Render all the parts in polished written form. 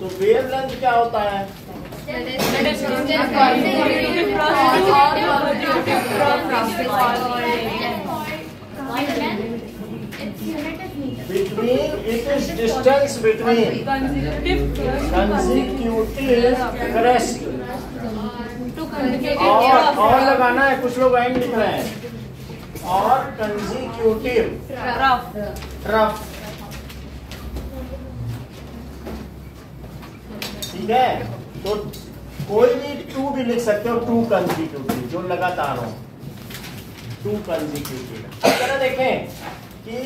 तो वेवलेंथ क्या होता है? Between, it is distance between consecutive crest। और लगाना है, कुछ लोग एंड लिख रहे हैं, और consecutive trough। ठीक है, तो कोई भी टू भी लिख सकते हो, टू कंसेक्यूटिव जो लगातार हो, टू कंसेक्यूटिव। अगर देखें कि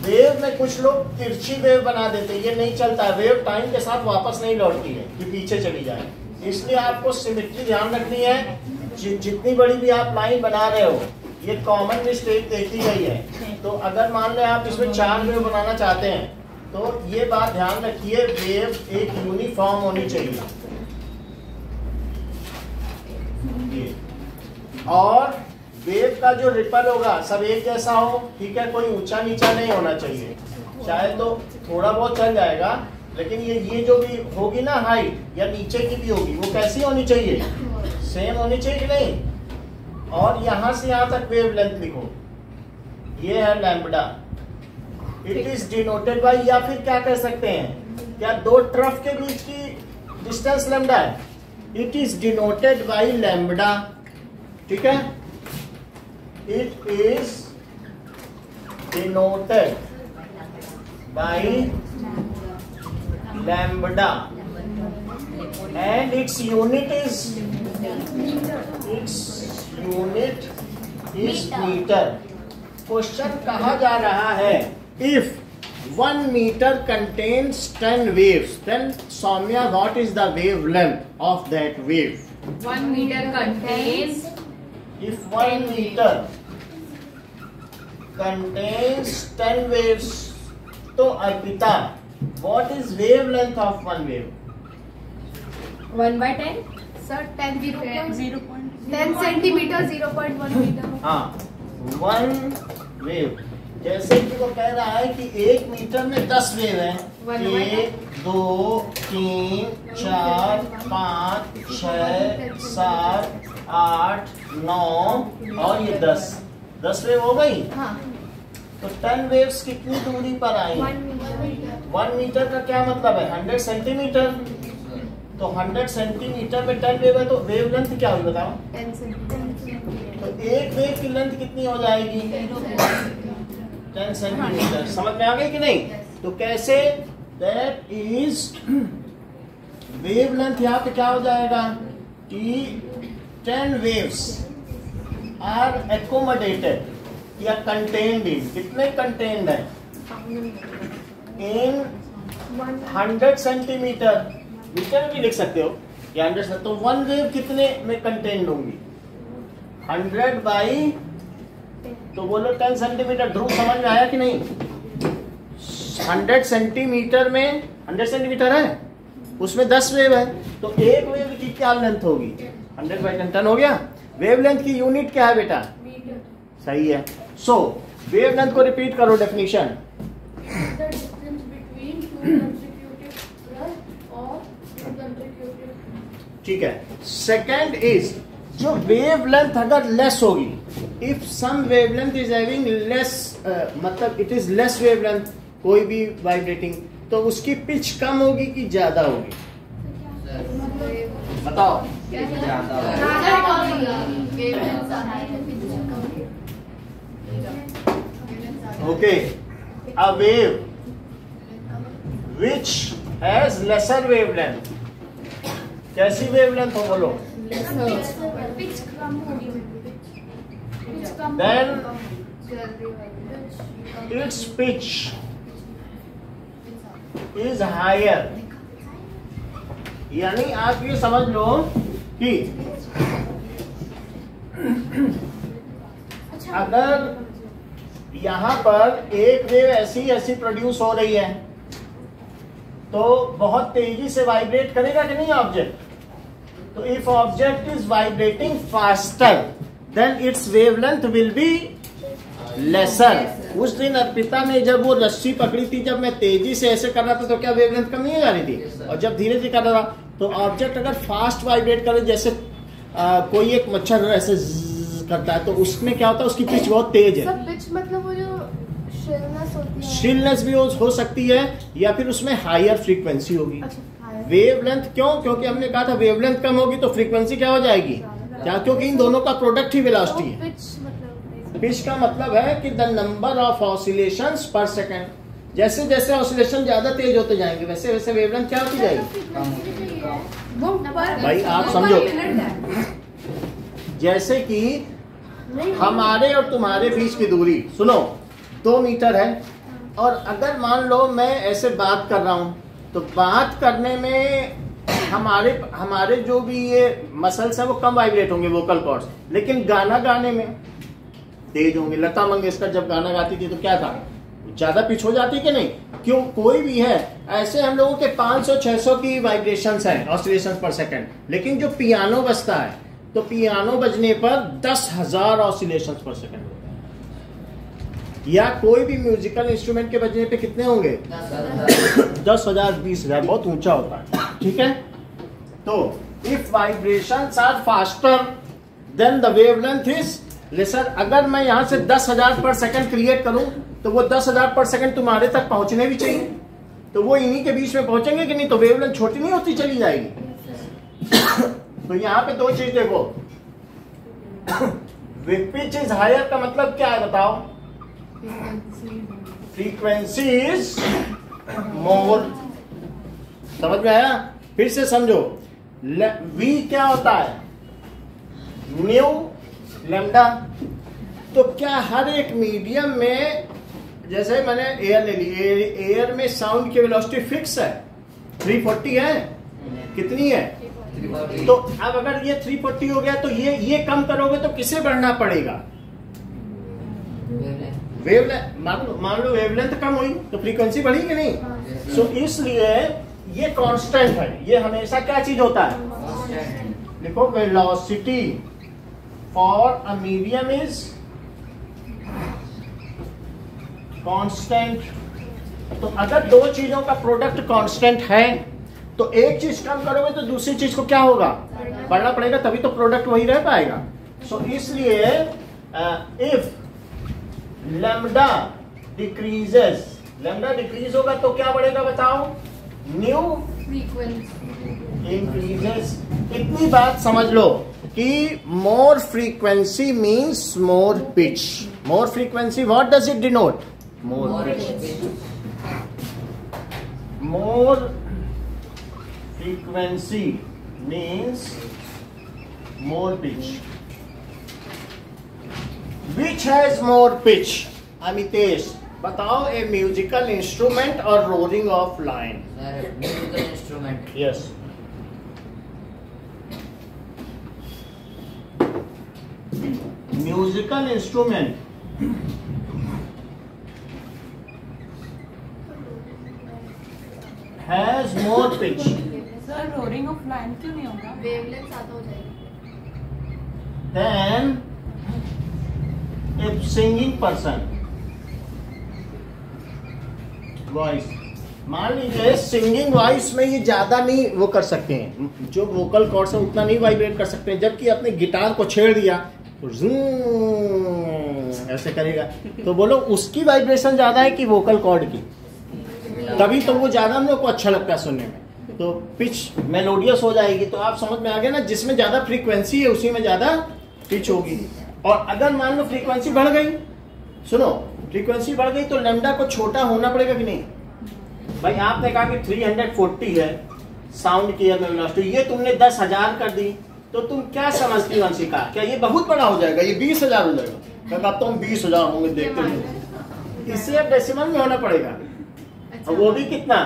वेव में कुछ लोग तिरछी वेव बना देते हैं, ये नहीं चलता है, वेव टाइम के साथ वापस नहीं लौटती है कि पीछे चली जाए, इसलिए आपको सिमेट्री ध्यान रखनी है। जितनी बड़ी भी आप लाइन बना रहे हो, ये कॉमन मिस्टेक देखी गई है। तो अगर मान लें आप इसमें 4 वेव बनाना चाहते हैं, तो ये बात ध्यान रखिए, वेव एक यूनिफॉर्म होनी चाहिए, और वेव का जो रिपल होगा सब एक जैसा हो, ठीक है, कोई ऊंचा नीचा नहीं होना चाहिए। चाहे तो थोड़ा बहुत चल जाएगा, लेकिन ये जो भी होगी ना हाइट, या नीचे की भी होगी, वो कैसी होनी चाहिए? सेम होनी चाहिए कि नहीं? और यहां से यहां तक वेवलेंथ लिखो, ये है lambda. It is denoted bye, या फिर क्या कह सकते हैं, क्या दो ट्रफ के बीच की डिस्टेंस लैम्बडा है? It is denoted by lambda. ठीक है, it is denoted by lambda and its unit is metre. Question कहा जा रहा है, if 1 meter contains 10 waves, then Soumya, what is the wavelength of that wave? 1 meter contains, if 1 meter contains 10 waves, तो Arpita, what is wavelength of one wave? 1/10 sir 10 centimetre 0.1 metre. हाँ, 1 wave, जैसे कि वो कह रहा है कि 1 मीटर में 10 वेव हैं, 1 2 3 4 5 6 7 8 9 और ये 10 वेव हो गई। हाँ। तो 10 वेव्स कितनी दूरी पर आई? 1 मीटर का क्या मतलब है? 100 सेंटीमीटर। तो 100 सेंटीमीटर में 10 वेव है, तो वेवलेंथ क्या हुई बताओ? 10 सेंटीमीटर। तो एक वेव की लेंथ कितनी हो जाएगी? 10 सेंटीमीटर। समझ में आ गई कि नहीं? तो कैसे? दैट इज वेवलेंथ, यहाँ पे क्या हो जाएगा कि 10 वेव्स आर एकोमोडेटेड या कंटेन्ड इन, कितने कंटेन्ड है? इन 100 सेंटीमीटर, मीटर में भी लिख सकते हो या 100। तो 1 वेव कितने में कंटेन्ड होंगी? 100 बाई, तो बोलो 10 सेंटीमीटर। ध्रुव समझ में आया कि नहीं? 100 सेंटीमीटर में 100 सेंटीमीटर है, उसमें 10 वेव है, तो एक वेव की क्या लेंथ होगी? 100 बाई 10 हो गया। वेवलेंथ की यूनिट क्या है बेटा? सही है। सो वेवलेंथ को रिपीट करो, डेफिनेशन। ठीक है। सेकेंड इज, जो वेवलेंथ अगर लेस होगी, if some wavelength is having less, मतलब इट इज लेस वेवलेंथ, कोई भी वाइब्रेटिंग, तो उसकी पिच कम होगी कि ज्यादा होगी? बताओ। Okay, a wave which has lesser wavelength, कैसी वेवलेंथ हो बोलो? Then its pitch is higher। यानी आप ये समझ लो कि अगर यहाँ पर एक वेव ऐसी प्रोड्यूस हो रही है, तो बहुत तेजी से वाइब्रेट करेगा कि नहीं ऑब्जेक्ट? तो if object is vibrating faster, then its wavelength will be lesser। उस दिन अर्पिता ने जब वो रस्सी पकड़ी थी, जब मैं तेजी से ऐसे कर रहा था तो क्या वेवलेंथ कम नहीं हो जा रही थी? और जब धीरे धीरे कर रहा था तो ऑब्जेक्ट अगर फास्ट वाइब्रेट करे, जैसे कोई एक मच्छर ऐसे करता है, तो उसमें क्या होता है, उसकी पिच बहुत तेज है। सब पिच मतलब वो जो श्रिलनेस होती है, श्रिलनेस भी हो सकती है, या फिर उसमें हायर फ्रीक्वेंसी होगी। अच्छा, वेवलेंथ क्यों? क्योंकि हमने कहा था वेवलेंथ कम होगी तो फ्रीक्वेंसी क्या हो जाएगी? क्या? क्योंकि इन दोनों का प्रोडक्ट ही वेलोसिटी है। पिच का मतलब है कि द नंबर ऑफ ऑसिलेशंस पर सेकंड। जैसे जैसे ऑसिलेशन ज्यादा तेज होते जाएंगे वैसे वैसे वेवलेंथ क्या होती जाएगी? भाई आप समझो, जैसे कि हमारे और तुम्हारे बीच की दूरी सुनो 2 मीटर है, और अगर मान लो मैं ऐसे बात कर रहा हूं तो बात करने में हमारे जो भी ये मसल्स हैं वो कम वाइब्रेट होंगे, वोकल कॉर्ड्स, लेकिन गाना गाने में तेज होंगे। लता मंगेशकर जब गाना गाती थी तो क्या था, ज्यादा पिच हो जाती कि नहीं? क्यों? कोई भी है ऐसे हम लोगों के 500-600 की वाइब्रेशंस हैं, ऑसिलेशंस पर सेकंड, लेकिन जो पियानो बजता है तो पियानो बजने पर 10,000 ऑसिलेशंस पर सेकंड होते हैं। या कोई भी म्यूजिकल इंस्ट्रूमेंट के बजने पे कितने होंगे? 10,000 20,000, बहुत ऊंचा होता है। ठीक है, तो if vibrations are faster than the wavelength is lesser. अगर मैं यहां से 10,000 पर सेकंड क्रिएट करूं तो वो 10,000 पर सेकंड तुम्हारे तक पहुंचने भी चाहिए, तो वो इन्हीं के बीच में पहुंचेंगे कि नहीं? तो वेवलेंथ छोटी नहीं होती चली जाएगी। तो यहाँ पे 2 चीज देखो, पिच इज हायर का मतलब क्या है बताओ? Frequency is more. समझ में आया? फिर से समझो, वी क्या होता है? New lambda. तो क्या हर एक मीडियम में, जैसे मैंने एयर ले ली, एयर में साउंड की वेलोसिटी फिक्स है, 340 है, कितनी है? तो अब अगर ये 340 हो गया तो ये कम करोगे तो किसे बढ़ना पड़ेगा? वेवलेंथ। मान लो वेवलेंथ कम हुई तो फ्रीक्वेंसी बढ़ी कि नहीं? सो इसलिए ये कांस्टेंट है, ये हमेशा क्या चीज होता है? देखो, velocity for a medium is constant. तो अगर 2 चीजों का प्रोडक्ट कांस्टेंट है तो एक चीज कम करोगे तो दूसरी चीज को क्या होगा? बढ़ना पड़ेगा, तभी तो प्रोडक्ट वही रह पाएगा। सो इसलिए if lambda decreases, lambda decrease होगा तो क्या बढ़ेगा बताओ? Nu frequency increases. इतनी बात समझ लो कि more frequency means more pitch. More frequency what does it denote? More pitch. More frequency means more pitch. Which has more pitch? Amitesh, बताओ, a musical instrument or roaring of lion? Musical instrument. Yes. Musical instrument has more pitch. Sir roaring of lion क्यों नहीं होगा? Wavelength ज्यादा हो जाएगी। Then if singing person voice, मान लीजिए singing voice में ये ज्यादा नहीं वो कर सकते हैं, जो वोकल कॉर्ड्स है उतना नहीं वाइब्रेट कर सकते हैं, जबकि अपने गिटार को छेड़ दिया तो ऐसे करेगा, तो बोलो उसकी वाइब्रेशन ज्यादा है कि वोकल कॉर्ड की? तभी तो वो ज्यादा हम लोग को अच्छा लगता है सुनने में, तो पिच मेलोडियस हो जाएगी। तो आप समझ में आ गया ना, जिसमें ज्यादा फ्रीक्वेंसी है उसी में ज्यादा पिच होगी। और अगर मान लो फ्रीक्वेंसी बढ़ गई, सुनो, फ्रीक्वेंसी बढ़ गई तो लैम्डा को छोटा होना पड़ेगा कि नहीं? भाई आपने कहा कि 340 है साउंड की वेलोसिटी, ये तुमने 10,000 कर दी, तो तुम क्या समझती वंशिका? क्या ये बहुत बड़ा हो जाएगा? ये 20,000 हो जाएगा? अब तो हम 20,000 होंगे, देखते हैं। इससे अब डेसिमल में होना पड़ेगा, और वो भी कितना?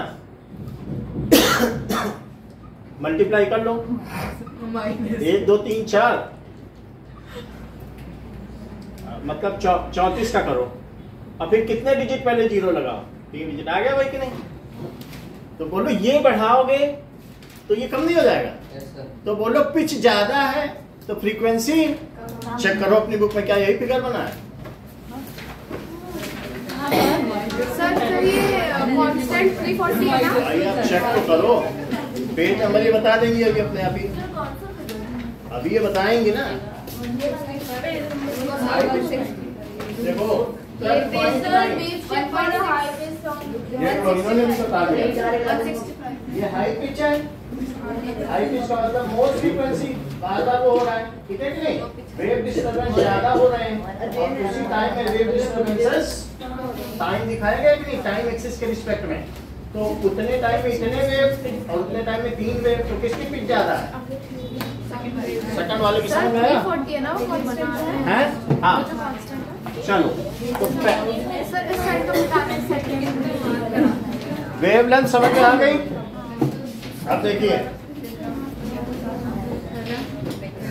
मल्टीप्लाई कर लो, 1 2 3 4, मतलब 34 का करो, और फिर कितने डिजिट पहले जीरो लगाओ? 3 डिजिट आ गया भाई कि नहीं? तो बोलो ये बढ़ाओगे तो ये कम नहीं हो जाएगा? तो बोलो पिच ज्यादा है तो फ्रीक्वेंसी चेक करो अपनी बुक में, क्या यही फिगर बना है? सर ये कांस्टेंट 340 है ना? भाई आप चेक तो करो, पेज नंबर ये बता देंगे अभी अपने आप ही, अभी ये बताएंगे ना। देखो ये इन्होंने भी बता दिया, ये हाई पिच है, हाई पिच का मतलब मोस्ट फ्रीक्वेंसी बार बार वो हो रहा है, ठीक है कि नहीं, वेव डिस्टर्बेंस ज्यादा हो रहे हैं, और उसी टाइम में वेव डिस्टर्बेंसेस टाइम दिखाएगा कि नहीं, टाइम एक्सिस के रिस्पेक्ट में, तो उतने टाइम में इतने वेव और उतने टाइम में 3 वेव, तो किसकी पिच ज्यादा है, सेकंड वाले की समझ में आया? 340 है ना वो कांस्टेंट है? हैं? हाँ चलो, तो सर इस साइड का बताना है सेकंड। वेवलेंथ समझ में आ गई? अब देखिए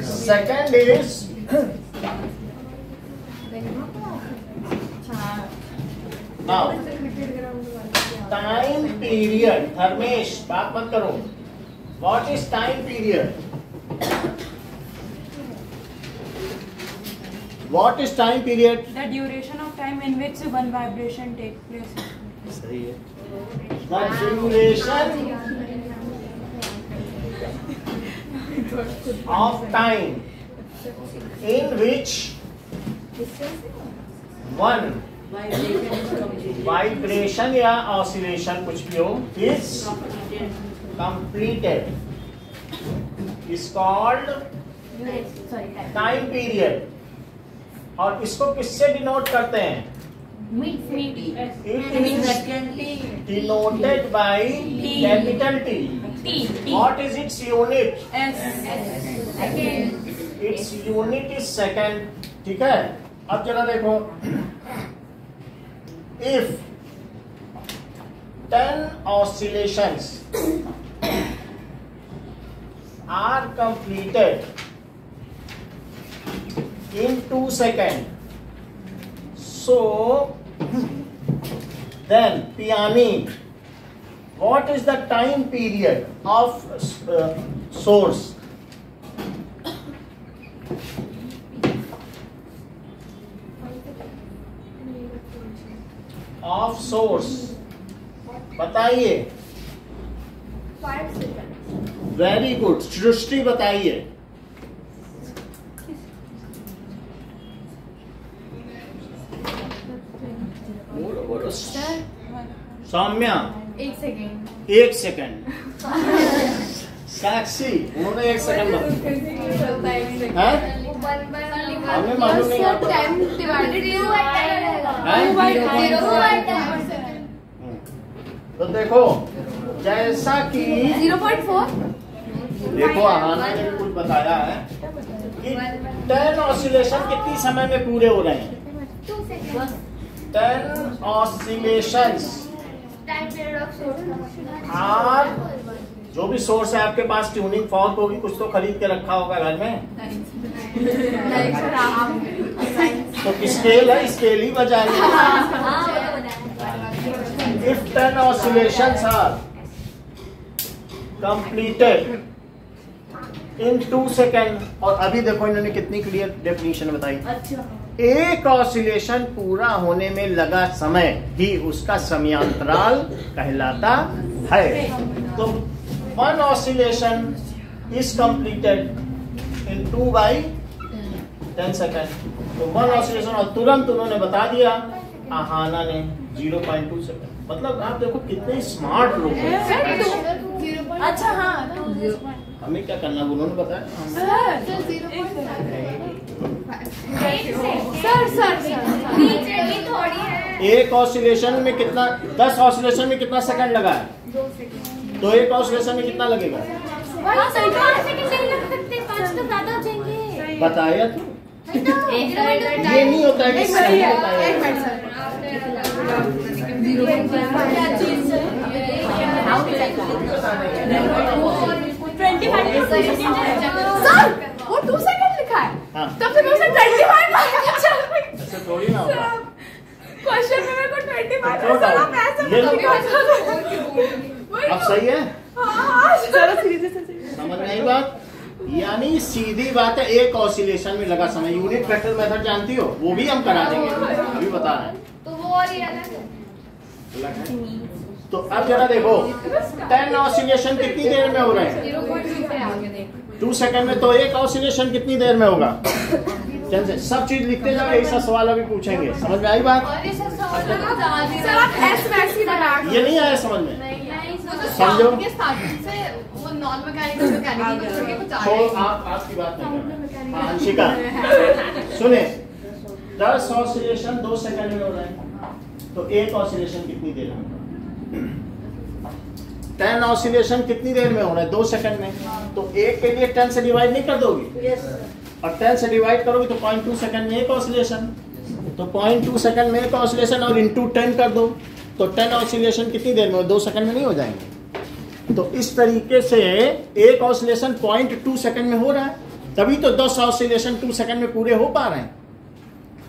second is now time period. Dharmesh बात मत करो, what is time period? What is time period? The duration of time in which one vibration takes place. सही है। The duration of time in which one vibration या oscillation कुछ भी हो is completed is called time period। और इसको किससे denote करते हैं? Denoted by capital T. What is its unit? Its unit is second। ठीक है, अब जरा देखो, if 10 oscillations are completed in 2 seconds, so then Piani, what is the time period of source? Of source बताइए। 5 second. Very good, सृष्टि बताइए। Saumya 1 second. 1 second. साक्षी उन्होंने 1 second में, हैं? हमें मालूम नहीं आपको। तो देखो जैसा कि 0.4। देखो आहाना ने कुछ बताया है कि 10 ऑसिलेशन कितनी समय में पूरे हो रहे हैं? 10 oscillations और जो भी सोर्स है आपके पास, ट्यूनिंग फॉर्क होगी, कुछ तो खरीद के रखा होगा घर में, तो स्केल है, स्केल ही बजाएंगे। If 10 oscillations are completed in 2 seconds, और अभी देखो इन्होंने कितनी क्लियर डेफिनेशन बताई। एक ऑसिलेशन पूरा होने में लगा समय ही उसका समयांतराल कहलाता है। तो 1 oscillation is completed in 2/10 seconds। तो 1 oscillation, और तुरंत उन्होंने बता दिया आहाना ने 0.2 सेकंड। मतलब आप देखो कितने स्मार्ट लोग हैं। अच्छा हाँ, हमें क्या करना उन्होंने बताया। सर एक ऑसिलेशन में कितना, 10 ऑसिलेशन में कितना सेकंड लगा है? 2 सेकंड। तो एक ऑसिलेशन में कितना लगेगा? बताया तो ये नहीं होता है कि सही होता है। सर वो 2 सेकंड लिखा है, हाँ। तब फिर मैं उसे 25 ऐसे थोड़ी ना होगा। क्वेश्चन में मेरे को 25 ये अब सही है, समझ में आई बात? यानी सीधी बात है, एक ऑसिलेशन में लगा समय। यूनिट वेक्टर मेथड जानती हो? वो भी हम करा देंगे, अभी बता रहे हैं। तो वो और ये अलग है। तो अब जरा देखो 10 ऑसिलेशन कितनी देर में हो रहे हैं? 2 सेकंड में। तो एक ऑसिलेशन कितनी देर में होगा? 10 से। सब चीज लिखते जाओ, यही सा सवाल अभी पूछेंगे। समझ में आई बात? ये नहीं आया समझ में? समझो। आपकी बात नहीं। अंशिका सुने, 10 ऑसिलेशन 2 सेकंड में हो रहे हैं, तो एक ऑसिलेशन कितनी देर में? 10 ऑसिलेशन कितनी देर में हो रहा है? 2 सेकंड में। तो एक के लिए 10 से डिवाइड नहीं कर दोगी? और 10 से डिवाइड करोगे तो 0.2 सेकंड में एक ऑसिलेशन। तो 0.2 सेकंड में एक ऑसिलेशन और इंटू 10 कर दो, तो 10 ऑसिलेशन कितनी देर में? 2 सेकंड में नहीं हो जाएंगे? तो इस तरीके से एक ऑसिलेशन 0.2 सेकंड में हो रहा है, तभी तो 10 ऑसिलेशन 2 सेकंड में पूरे हो पा रहे हैं।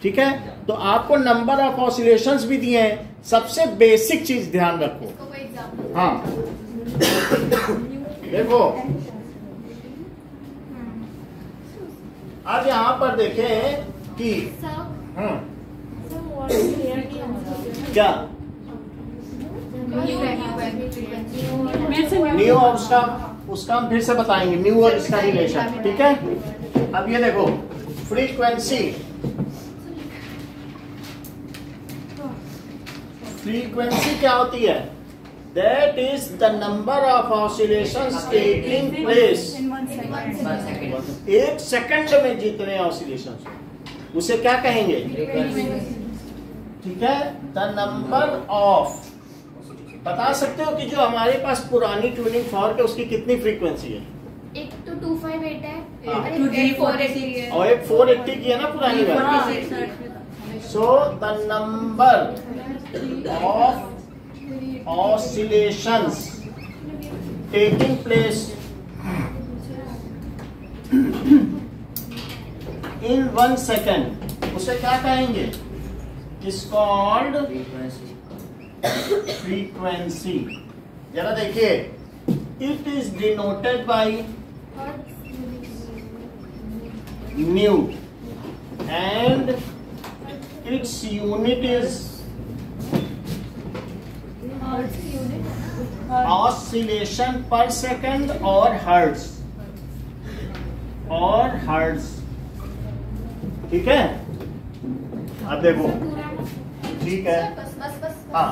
ठीक है, तो आपको नंबर ऑफ ऑसिलेशंस भी दिए हैं। सबसे बेसिक चीज ध्यान रखो। हाँ देखो, अब यहां पर देखें कि क्या न्यू और उसका हम फिर से बताएंगे, न्यू और इसका रिलेशन। ठीक है, अब ये देखो फ्रीक्वेंसी क्या होती है? That is the number of oscillations taking place in 1 second. एक सेकंड में जितने ऑसिलेशंस उसे क्या कहेंगे? ठीक है, द नंबर ऑफ। बता सकते हो कि जो हमारे पास पुरानी ट्यूनिंग फॉर्क है उसकी कितनी फ्रीक्वेंसी है? एक तो 258 है, हाँ। एक 480 है, और एक 480 की है ना पुरानी वाली। So the number of oscillations taking place in 1 second उसे क्या कहेंगे? is called frequency। जरा देखिए, it is denoted by nu and its unit is oscillation पर सेकंड और हर्ट्ज ठीक है। अब देखो, ठीक है, हाँ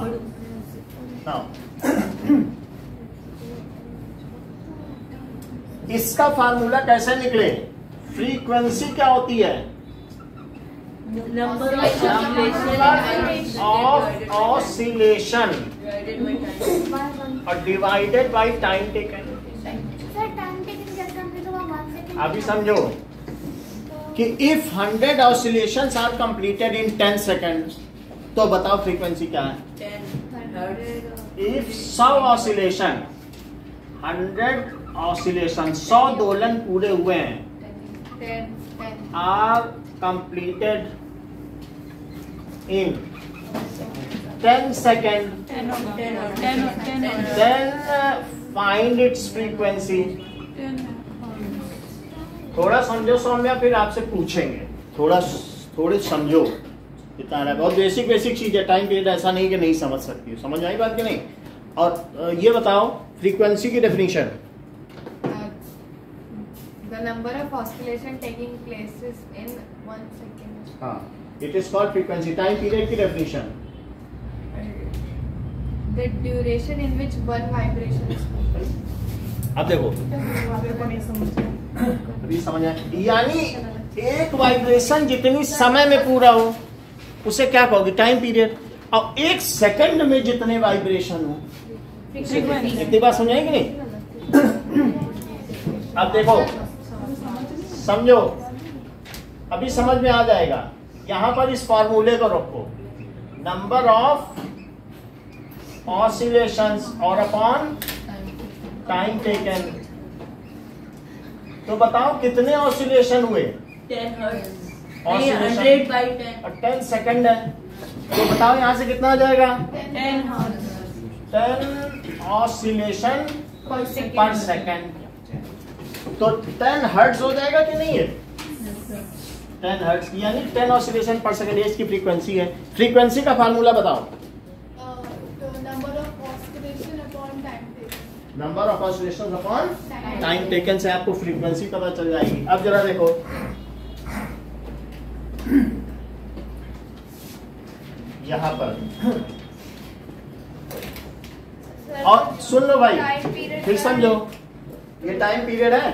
इसका फार्मूला कैसे निकले? फ्रीक्वेंसी क्या होती है? नंबर ऑफ ऑसिलेशन और डिवाइडेड बाय टाइम टेकन। अभी समझो कि if 100 oscillations are completed in 10 seconds, तो बताओ फ्रीक्वेंसी क्या है? 10 इफ 100 ऑसिलेशन 100 ऑसिलेशन 100 दोलन पूरे हुए हैं, are completed in 10 seconds, then find its frequency। थोड़ा समझो सौम्या, फिर आपसे पूछेंगे। थोड़े समझो, इतना है, बहुत बेसिक चीज है। टाइम पीरियड ऐसा नहीं कि नहीं समझ सकती हो। समझ आई बात कि नहीं? और ये बताओ फ्रीक्वेंसी की definition. The number of oscillation taking place in 1 second. हाँ, it is called frequency. Time period की definition. The duration in which one vibration is. अब देखो, अभी समझ आया? यानी एक वाइब्रेशन जितनी समय में पूरा हो उसे क्या कहोगे? Time period. और 1 सेकंड में जितने वाइब्रेशन हो, इतनी बात समझाएंगे कि नहीं? अब देखो, समझो, अभी समझ में आ जाएगा। यहां पर इस फॉर्मूले को रखो, नंबर ऑफ ऑसिलेशंस और अपॉन टाइम टेकन। तो बताओ कितने ऑसिलेशन हुए? 10 हर्ट्ज। ऑसिलेशन 100 by 10 और 10 सेकंड है, तो बताओ यहां से कितना आ जाएगा? 10 हर्ट्ज 10 ऑसिलेशन पर सेकंड। तो 10 हर्ट्ज हो जाएगा कि नहीं है? 10 हर्ट्ज यानी 10 ऑसिलेशन पर सेकंड इसकी फ्रीक्वेंसी है। फ्रीक्वेंसी का फार्मूला बताओ। Number of oscillation upon time taken से आपको फ्रीक्वेंसी पता चल जाएगी। अब जरा देखो, यहां पर और सुन लो भाई, फिर समझो, ये टाइम पीरियड है।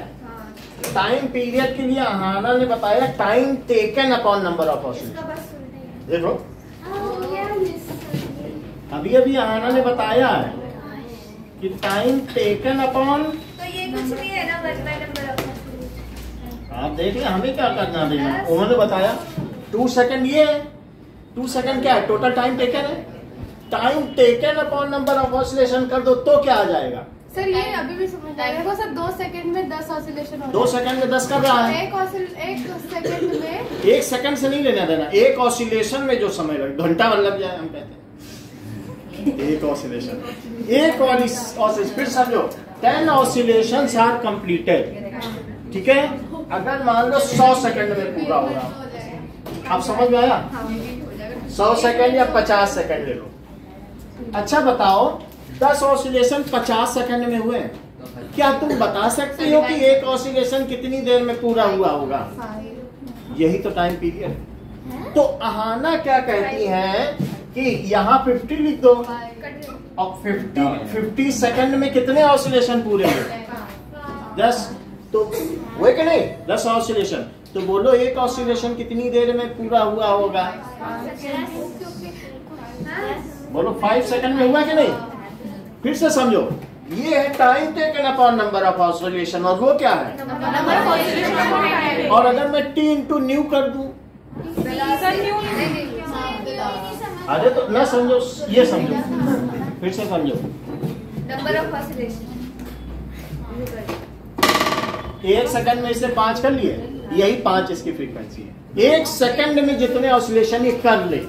टाइम पीरियड के लिए अहाना ने बताया time taken upon number of oscillation. देखो अभी अभी अहाना ने बताया है कि टाइम टेकन अपॉन, तो ये कुछ नहीं है ना, 1 बाय नंबर ऑफ ऑसिलेशन। आप देखिए हमें क्या करना देना, उन्होंने बताया 2 सेकंड, ये 2 सेकंड क्या है, टोटल टाइम टेकन है। Time taken upon number of oscillation कर दो तो क्या आ जाएगा? सर ये अभी भी समझ आएगा। देखो सर 2 सेकंड में 10 ऑसिलेशन हो 2 सेकंड में 10 कर रहा है। एक सेकंड में 1 सेकंड से नहीं लेना देना, एक ऑसिलेशन में जो समय लगे, घंटा लग जाए हम कहते हैं। एक ऑसिलेशन, एक ऑसिलेशन, फिर समझो 10 ऑसिलेशंस आर कंप्लीटेड, ठीक है। अगर मान लो 100 सेकंड में पूरा हो रहा, आप समझ में आया? 100 सेकंड या 50 सेकंड ले लो। अच्छा बताओ 10 ऑसिलेशन 50 सेकंड में हुए, क्या तुम बता सकते हो कि एक ऑसिलेशन कितनी देर में पूरा हुआ होगा? यही तो टाइम पीरियड है। तो अहाना क्या कहती है कि यहाँ 50 लिख दो और 50 सेकंड में कितने ऑसिलेशन पूरे हुए? 10। तो हुए कि नहीं 10 ऑसिलेशन? तो बोलो एक ऑसिलेशन कितनी देर में पूरा हुआ होगा? बोलो 5 सेकंड में हुआ कि नहीं? फिर से समझो, ये है time taken upon number of oscillation, और वो क्या है? और अगर मैं T इंटू न्यू कर दूं, अरे तो ना समझो, ये समझो, फिर से समझो, नंबर ऑफ ऑसिलेशन 1 सेकंड में इसे 5 कर लिए, यही 5 इसकी फ्रीक्वेंसी है। 1 सेकंड में जितने ऑसिलेशन ये कर ले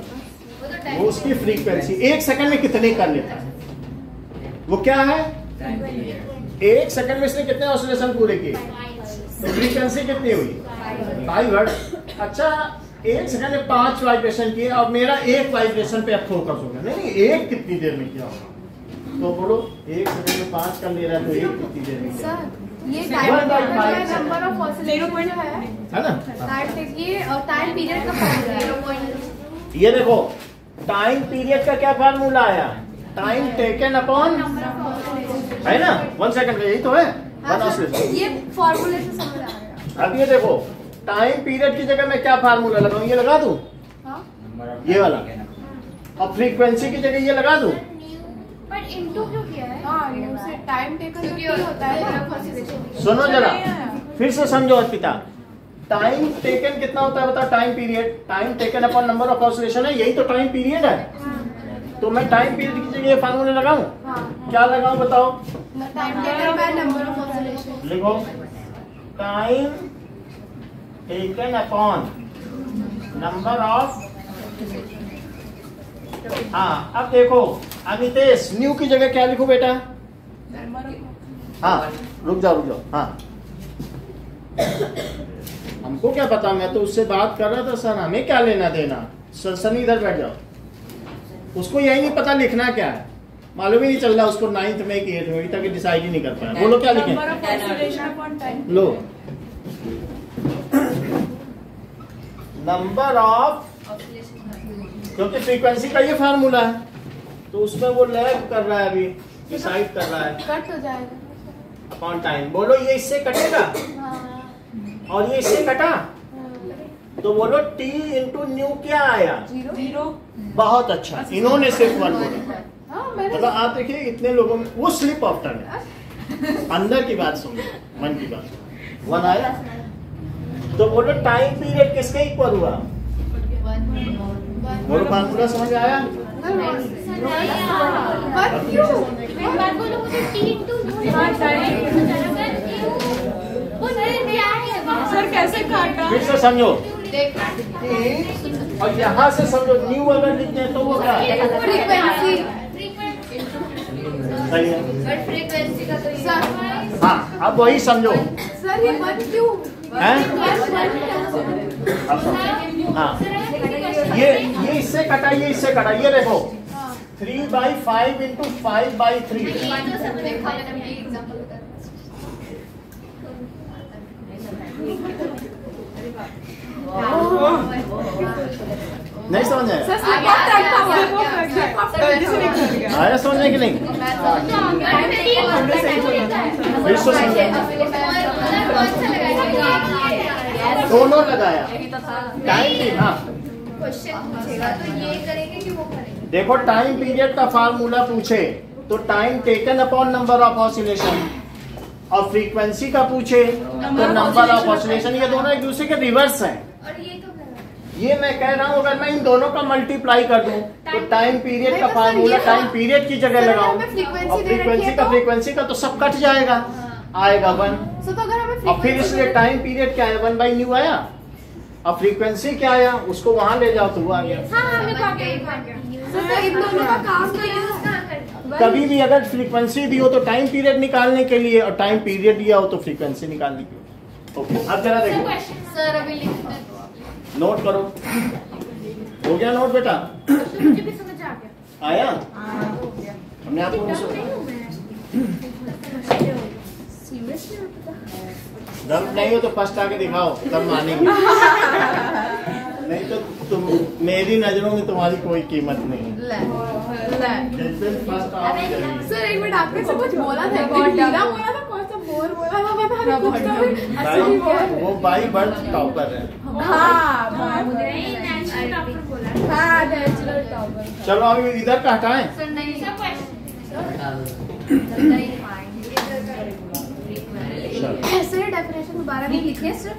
वो उसकी फ्रीक्वेंसी। 1 सेकंड में कितने कर लेता है वो क्या है? 1 सेकंड में इसने कितने ऑसिलेशन पूरे किए, तो फ्रीक्वेंसी कितनी हुई? 5 हर्ट्ज। अच्छा 1 सेकंड में 5 वाइब्रेशन किए, और मेरा एक वाइब्रेशन पे अब फोकस होगा, नहीं एक कितनी देर में किया होगा? तो बोलो 1 सेकंड में 5 कर ले रहा है, तो एक कितनी देर में किया? ये नंबर ऑफ ऑसिलेशन है ना? ये टाइम पीरियड का फॉर्मूला है। ये देखो टाइम पीरियड का क्या फार्मूला आया? टाइम टेकन अपॉन, है ना? 1 सेकंड का यही तो है, 1 ऑसिलेशन। ये फॉर्मूले से समझ आ गया। अब ये देखो टाइम पीरियड की जगह मैं क्या फार्मूला लगाऊं? ये लगा दूं, ये वाला, और फ्रीक्वेंसी की जगह ये लगा दूं। पर इनटू क्यों किया है? हाँ, उससे टाइम टेकन होता है। सुनो जरा, फिर से समझो अर्पिता, टाइम टेकन कितना होता है बताओ? Time period, time taken upon number of oscillation है, यही तो टाइम पीरियड है। तो मैं टाइम पीरियड की जगह फार्मूला लगाऊं, क्या लगाऊं बताओ? Time taken by number of oscillation लिखो, time taken upon number of. हाँ अब देखो अमितेश, न्यू की जगह क्या लिखूं बेटा? हाँ रुक जाओ, हाँ हमको क्या पता, मैं तो उससे बात कर रहा था सर, हमें क्या लेना देना। सनी इधर बैठ जाओ, उसको यही नहीं पता लिखना क्या है, मालूम ही नहीं चल रहा उसको 9th में कि 8th में, अभी तक डिसाइड ही नहीं कर पाया। बोलो क्या लिखें? लो नंबर ऑफ, क्योंकि फ्रीक्वेंसी का ये फार्मूला है, तो उसमें वो लैग कर रहा है, अभी डिसाइड कर रहा है। कट हो जाएगा अपॉन टाइम। बोलो ये इससे कटेगा और ये इससे कटा, तो बोलो T इंटू न्यू क्या आया? 0। बहुत अच्छा, इन्होंने सिर्फ 1 बोला। मतलब आप देखिए इतने लोगों में वो स्लिप ऑफ टंग है, अंदर की बात सुनो, मन की बात। 1 आया, तो बोलो टाइम पीरियड किसके इक्वल हुआ? बोलो फार्मूला समझ आया? सर कैसे काटा? फिर से समझो, और यहाँ से समझो, न्यू अगर लिखते हैं तो वो क्या है? फ्रीक्वेंसी। सही है। बट फ्रीक्वेंसी का तो ये हाँ अब वही समझो सर ये 1 क्यों है? अब समझो, हाँ ये इससे कटा, ये इससे कटा, ये देखो 3/5 into 5/3। नहीं समझ आया? आया समझने की नहीं? फिर से समझो। दोनों लगाया टाइम भी। हाँ क्वेश्चन पूछेगा तो ये करेंगे कि वो करेंगे? देखो, टाइम पीरियड का फार्मूला पूछे तो time taken upon number of oscillation, और फ्रीक्वेंसी का पूछे तो नंबर ऑफ ऑसिलेशन। ये दोनों एक दूसरे के रिवर्स हैं। और ये तो ये मैं कह रहा हूँ, अगर मैं इन दोनों का मल्टीप्लाई कर दूं तो टाइम पीरियड का फार्मूला टाइम पीरियड की जगह लगाऊं, और फ्रीक्वेंसी का तो सब कट जाएगा, आएगा 1। और फिर इसलिए टाइम पीरियड क्या है, 1/ν आया, और फ्रीक्वेंसी क्या आया, उसको वहां ले जाओ तो वो आ गया। कभी भी अगर फ्रीक्वेंसी दी हो तो टाइम पीरियड निकालने के लिए, और टाइम पीरियड दिया हो तो फ्रीक्वेंसी निकालने के लिए। ओके, अब जरा देखो, सर अभी नोट करो। हो गया नोट बेटा? मुझे भी समझ आ गया। आया? हमने आपको दम नहीं हो तो फर्स्ट आके दिखाओ, तब मानेंगे। नहीं तो तुम, मेरी नजरों में तुम्हारी कोई कीमत नहीं। सर एक मिनट, आपने सब कुछ बोला था, बोला था, कौन सा बोर बोला था, बता रहे वो बाई बर्थ टॉपर है। चलो अभी इधर का हटाएं। सर नहीं सर डेफिनेशन दोबारा भी लिखिए सर।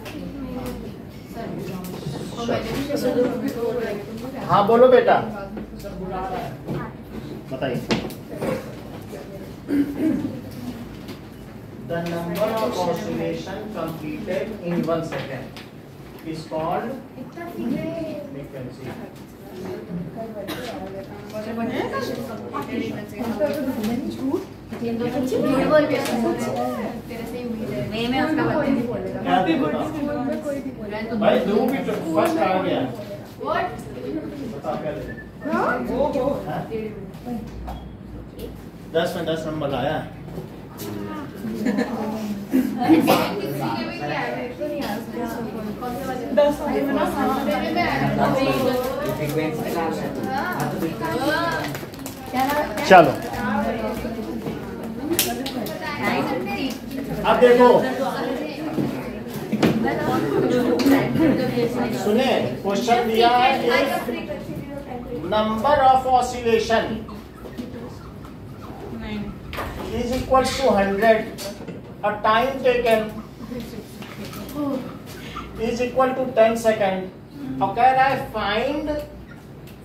हाँ बोलो बेटा, बताइए। The number of oscillation completed in 1 second is called frequency. क्या देखो भाई, दो भी फर्स्ट आ गया। बताओ क्या देखो? 10 में 10 नंबर आया। चलो अब देखो, सुने, क्वेश्चन दिया है number of oscillation is equals to 100, a time taken is equal to 10 second, और कह रहा है फाइंड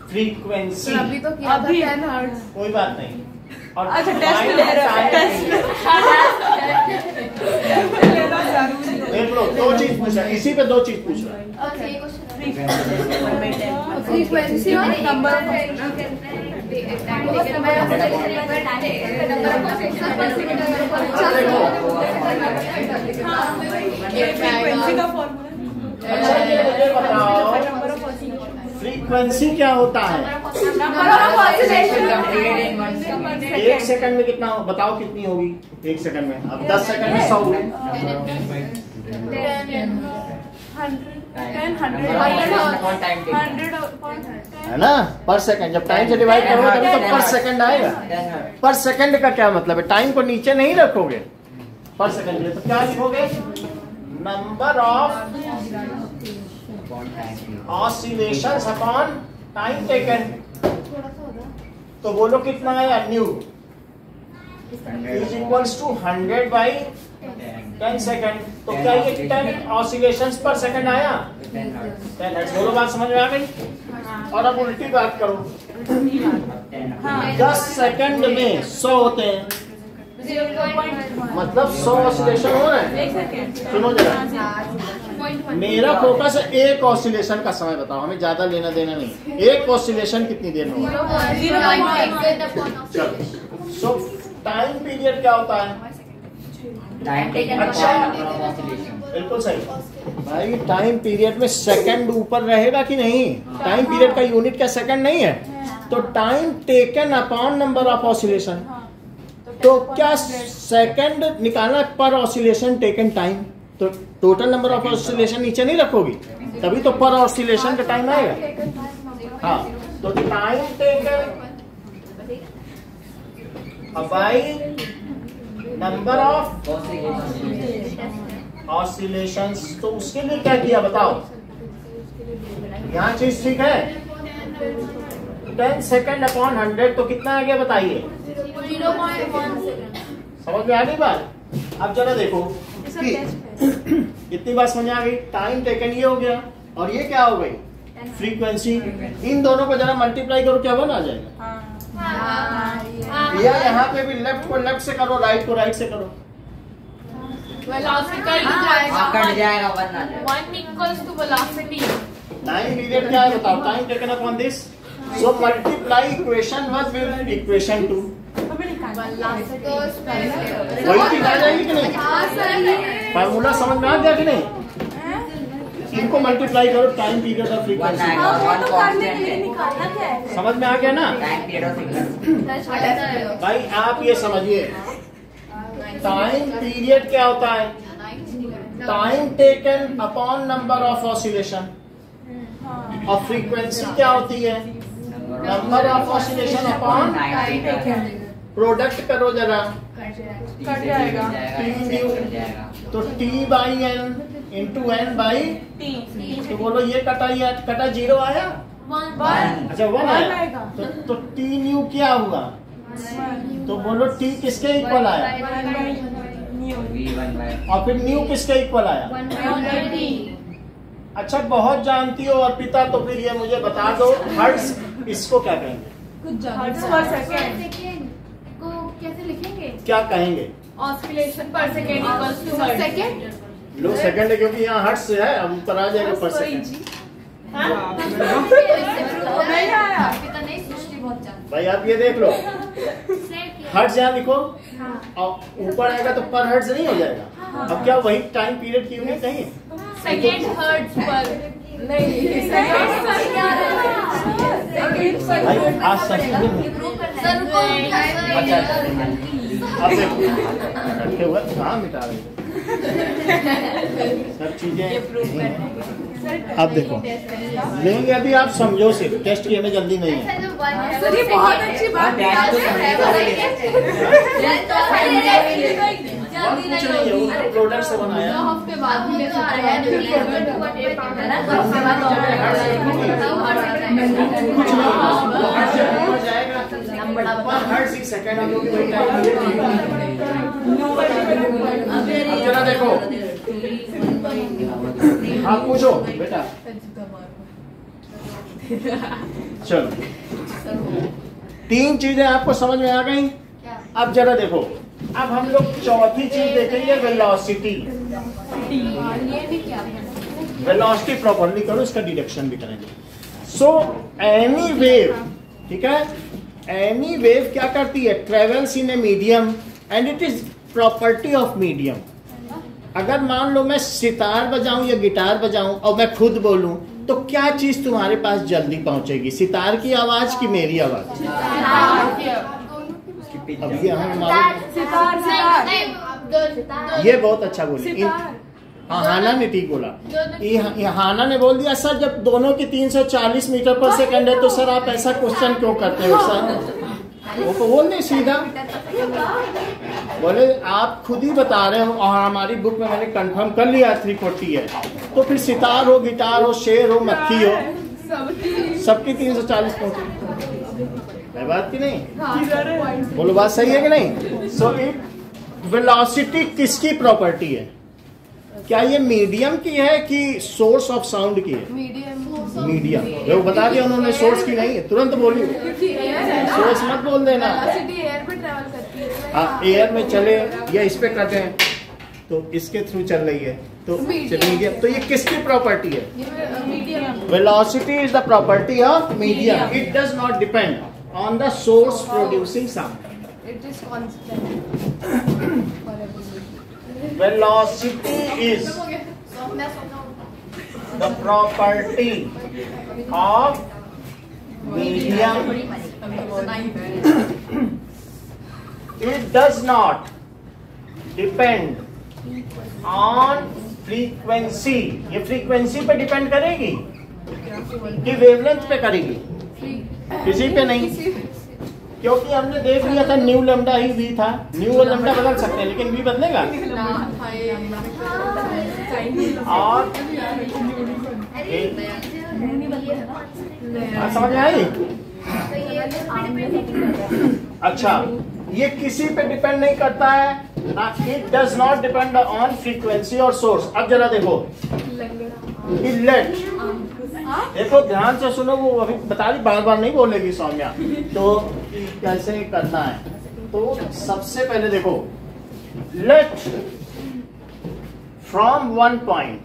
फ्रीक्वेंसी। अभी तो किया था 10 हर्ट्ज। कोई बात नहीं। और अच्छा, टेस्ट ले रहा है, देख लो, 2 चीज पूछ रहा है, इसी पे 2 चीज पूछ रहा है। फ्रीक्वेंसी और नंबर अच्छा ये मुझे बताओ, फ्रीक्वेंसी क्या होता है? 1 सेकंड में कितना, बताओ कितनी होगी 1 सेकंड में? अब 10 सेकंड में 100 हुए, है ना, पर सेकंड। जब टाइम से डिवाइड करोगे तभी तो पर सेकंड आएगा। पर सेकंड का क्या मतलब है? टाइम को नीचे नहीं रखोगे पर सेकंड में, तो क्या लिखोगे? Number of oscillations upon time taken. तो बोलो कितना आया? Nu is equals to 100 by 10 second. तो क्या ये 10 ऑसिलेशंस पर सेकंड आया? 10 हर्ट्ज। बोलो, बात समझ में आ गई? और अब उल्टी बात करो, 10 सेकंड में 100 होते हैं, मतलब 100 ऑसिलेशन हो रहे हैं। सुनो जरा, मेरा फोकस है एक ऑसिलेशन का समय बताओ, हमें ज्यादा लेना देना नहीं। एक ऑसिलेशन कितनी देर में होगा? सो टाइम पीरियड क्या होता है? अच्छा, बिल्कुल सही भाई। टाइम पीरियड में सेकंड ऊपर रहेगा कि नहीं? टाइम पीरियड का यूनिट क्या सेकंड नहीं है? तो time taken upon number of oscillation. हाँ, तो क्या सेकंड निकालना है पर ऑसिलेशन टेकन टाइम, तो टोटल नंबर ऑफ ऑसिलेशन नीचे नहीं रखोगी, तभी तो पर ऑसिलेशन का टाइम आएगा। हाँ, तो time taken by number of oscillations. तो उसके लिए क्या किया बताओ, यहाँ चीज ठीक है। 10 सेकंड अपॉन 100 तो कितना आ गया बताइए, 0.1 सेकंड। समझ में आ गई बात। अब जरा देखो कि कितनी बात समझ आ गई। टाइम टेकन ये हो गया और ये क्या हो गई फ्रीक्वेंसी। इन दोनों को जरा मल्टीप्लाई करो, क्या 1 आ जाएगा। या यहाँ पे भी लेफ्ट को लेफ्ट से करो, राइट को राइट से करो। वेलोसिटी कट जाएगा 1 आ जाएगा। 1 equals to velocity। Time period क्या है बताओ, time taken upon this. So multiply equation 1 with equation 2, वही चीज आ जाएगी कि नहीं। फार्मूला समझ में आ गया कि नहीं। इनको मल्टीप्लाई करो, टाइम पीरियड और फ्रीक्वेंसी, समझ में आ गया ना। टाइम पीरियड और फ्रीक्वेंसी। भाई आप ये समझिए, टाइम पीरियड क्या होता है, time taken upon number of oscillation, और फ्रीक्वेंसी क्या होती है, number of oscillation upon product करो जरा, कट जाएगा। तो T by N into N by T। तो बोलो ये कटा, ये कटा 0 आया। 1 अच्छा 1 आया, आएगा। तो T न्यू क्या हुआ, तो बोलो T किसके इक्वल आया, और फिर न्यू किसके इक्वल आया। 180। अच्छा बहुत जानती हो अर्पिता, तो फिर ये मुझे बता दो हर्ट्ज इसको क्या कहेंगे, हर्ट्ज पर सेकंड को कैसे लिखेंगे, क्या कहेंगे। ऑसिलेशन पर सेकंड इक्वल्स टू सेकंड। लो सेकंड है क्योंकि यहाँ हर्ट्ज से है, अब ऊपर आ जाएगा पर सेकंड। नहीं आया। नहीं सृष्टि बहुत जानती भाई आप ये देख लो, है। हर्ट्ज यहाँ लिखो और ऊपर आएगा तो पर हर्ट्ज नहीं हो जाएगा। अब क्या वही टाइम पीरियड की होंगे कहीं, सेकंड हर्ट्ज पर नहीं, भाई आज सच अच्छा अब देखो रखे हुए कहाँ मिटा रहे हो? सब चीजें अब देखो लेंगे, अभी आप समझो सिर्फ, टेस्ट की हमें जल्दी नहीं है। सर ये बहुत अच्छी बात कुछ नहीं है, वो प्रोडक्ट से बनाया। हफ्ते बाद भी सेकंड जरा देखो, आप पूछो बेटा। चलो 3 चीजें आपको समझ में आ गई। अब जरा देखो, अब हम लोग चौथी चीज देखेंगे, वेलोसिटी। वेलोसिटी प्रॉपर्ली करो, इसका डिडक्शन भी करेंगे। सो एनी वेव, ठीक है, एनी वेव क्या करती है, travels in a medium and it is property of medium. अगर मान लो मैं सितार बजाऊं या गिटार बजाऊं और मैं खुद बोलूं, तो क्या चीज तुम्हारे पास जल्दी पहुंचेगी, सितार की आवाज की मेरी आवाज। अब ये हमें मालूम, ये बहुत अच्छा बोली। हाँ हाना ने ठीक बोला, ये हाना ने बोल दिया सर जब दोनों की 340 मीटर पर सेकंड है तो सर आप ऐसा क्वेश्चन क्यों करते हो सर। वो तो बोल नहीं सीधा, बोले आप खुद ही बता रहे हो और हमारी बुक में मैंने कंफर्म कर लिया 340 है, तो फिर सितार हो, गिटार हो, शेर हो, मक्खी हो, सबकी 340 पहुंचे। है बात की नहीं, बोलो बात सही है कि नहीं। सो वेलोसिटी किसकी प्रॉपर्टी है, क्या ये मीडियम की है कि सोर्स ऑफ साउंड की है। मीडियम वो बता दिया उन्होंने, सोर्स की नहीं है, तुरंत बोलिए, सोर्स मत बोल देना। एयर में ट्रैवल करती है। हाँ एयर में चले या इस पे करते हैं तो इसके थ्रू चल रही है, तो मीडियम। तो ये किसकी प्रॉपर्टी है, velocity is the property of medium. It does not depend on the source producing sound. It is constant. Velocity is the property of medium, it does not depend on frequency. ये frequency पे depend करेगी कि wavelength पे करेगी? किसी पे नहीं, क्योंकि हमने देख लिया था न्यू लैम्डा ही वी था। न्यू और लैम्डा बदल सकते हैं लेकिन वी बदलेगा। और समझ में आई? अच्छा, ये किसी पे डिपेंड नहीं करता है ना, it does not depend on frequency और सोर्स। अब जरा देखो, लेट, देखो ध्यान से सुनो, वो अभी बता रही, बार बार नहीं बोलेगी सौम्या, तो कैसे करना है। तो सबसे पहले देखो, let from one point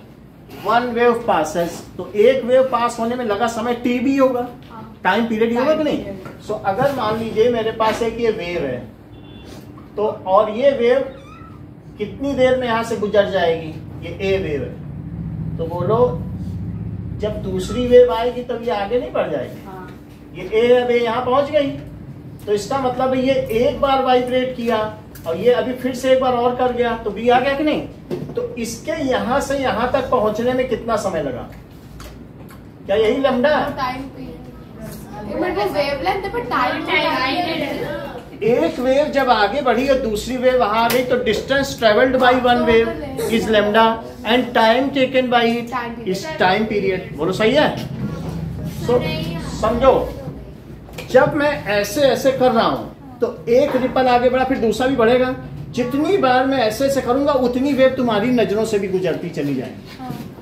one wave passes, तो एक वेव पास होने में लगा समय टी भी होगा, टाइम पीरियड होगा कि नहीं। सो अगर मान लीजिए मेरे पास एक ये वेव है, तो और ये वेव कितनी देर में यहां से गुजर जाएगी, ये ए वेव है, तो बोलो जब दूसरी वेव आएगी तब ये आगे नहीं बढ़ जाएगी। ये ए अब यहां पहुंच गई, तो इसका मतलब है ये एक बार वाइब्रेट किया और ये अभी फिर से एक बार और कर गया, तो बी आ गया कि नहीं। तो इसके यहां से यहां तक पहुंचने में कितना समय लगा? क्या यही लैम्डा है? एक वेव जब आगे बढ़ी और दूसरी वेव वहां आ गई, तो distance travelled by one wave is lambda and time taken bye it is time period. बोलो सही है? सो समझो, जब मैं ऐसे ऐसे कर रहा हूं तो एक रिपल आगे बढ़ा, फिर दूसरा भी बढ़ेगा। जितनी बार मैं ऐसे ऐसे करूंगा उतनी वेव तुम्हारी नजरों से भी गुजरती चली जाएगी,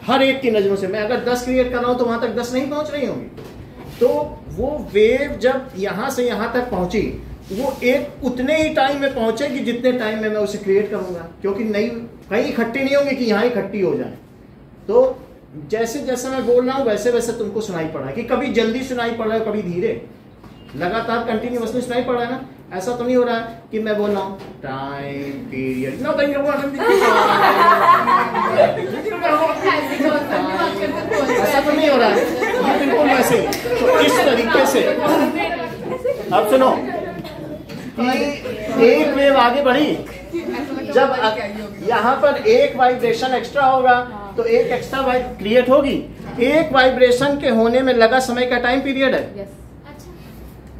हर एक की नजरों से। मैं अगर 10 क्रिएट कर रहा हूं तो वहां तक 10 नहीं पहुंच रही होंगी। तो वो वेव जब यहां से यहां तक पहुंची, वो एक उतने ही टाइम में पहुंचेगी जितने टाइम में मैं उसे क्रिएट करूंगा, क्योंकि नहीं कहीं इकट्ठी नहीं होंगी कि यहां इकट्ठी हो जाए। तो जैसे जैसे मैं बोल रहा हूं वैसे वैसे तुमको सुनाई पड़ रहा है, कि कभी जल्दी सुनाई पड़ रहा है, कभी धीरे, लगातार कंटिन्यूअसली सुनाई पड़ रहा है ना। ऐसा तो नहीं हो रहा है कि मैं बोल रहा हूँ टाइम पीरियड, ऐसा तो नहीं हो रहा है, ये बिल्कुल वैसे ही। तो इस तरीके से अब सुनो, एक वेव आगे बढ़ी, जब यहाँ पर एक वाइब्रेशन एक्स्ट्रा होगा तो एक एक्स्ट्रा वाइब क्रिएट होगी। एक वाइब्रेशन के होने में लगा समय का टाइम पीरियड है।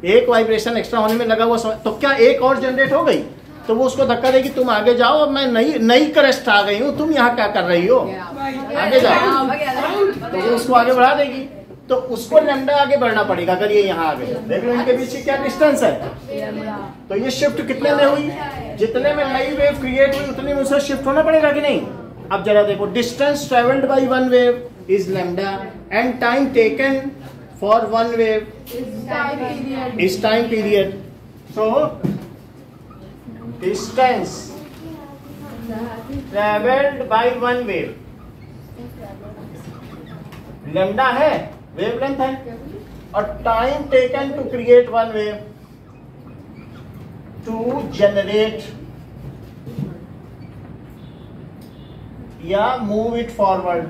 एक वाइब्रेशन एक्स्ट्रा होने में लगा हुआ समय, तो क्या एक और जनरेट हो गई, तो वो उसको धक्का देगी, तुम आगे जाओ, अब मैं नई क्रस्ट आ गई हूँ, तुम यहाँ क्या कर रही हो, आगे जाओ। तो वो उसको आगे बढ़ा देगी, तो उसको लैम्डा आगे बढ़ना पड़ेगा। अगर ये यहाँ आ गए, देख लो इनके बीच क्या डिस्टेंस है। तो ये शिफ्ट कितने में हुई? जितने में नई वेव क्रिएट हुई उतने में उसे शिफ्ट होना पड़ेगा कि नहीं। अब जरा देखो, distance travelled by one wave is lambda and time taken for one wave is time period. So distance traveled by one wave, lambda है, wavelength है, और time taken to create one wave, to generate या move it forward,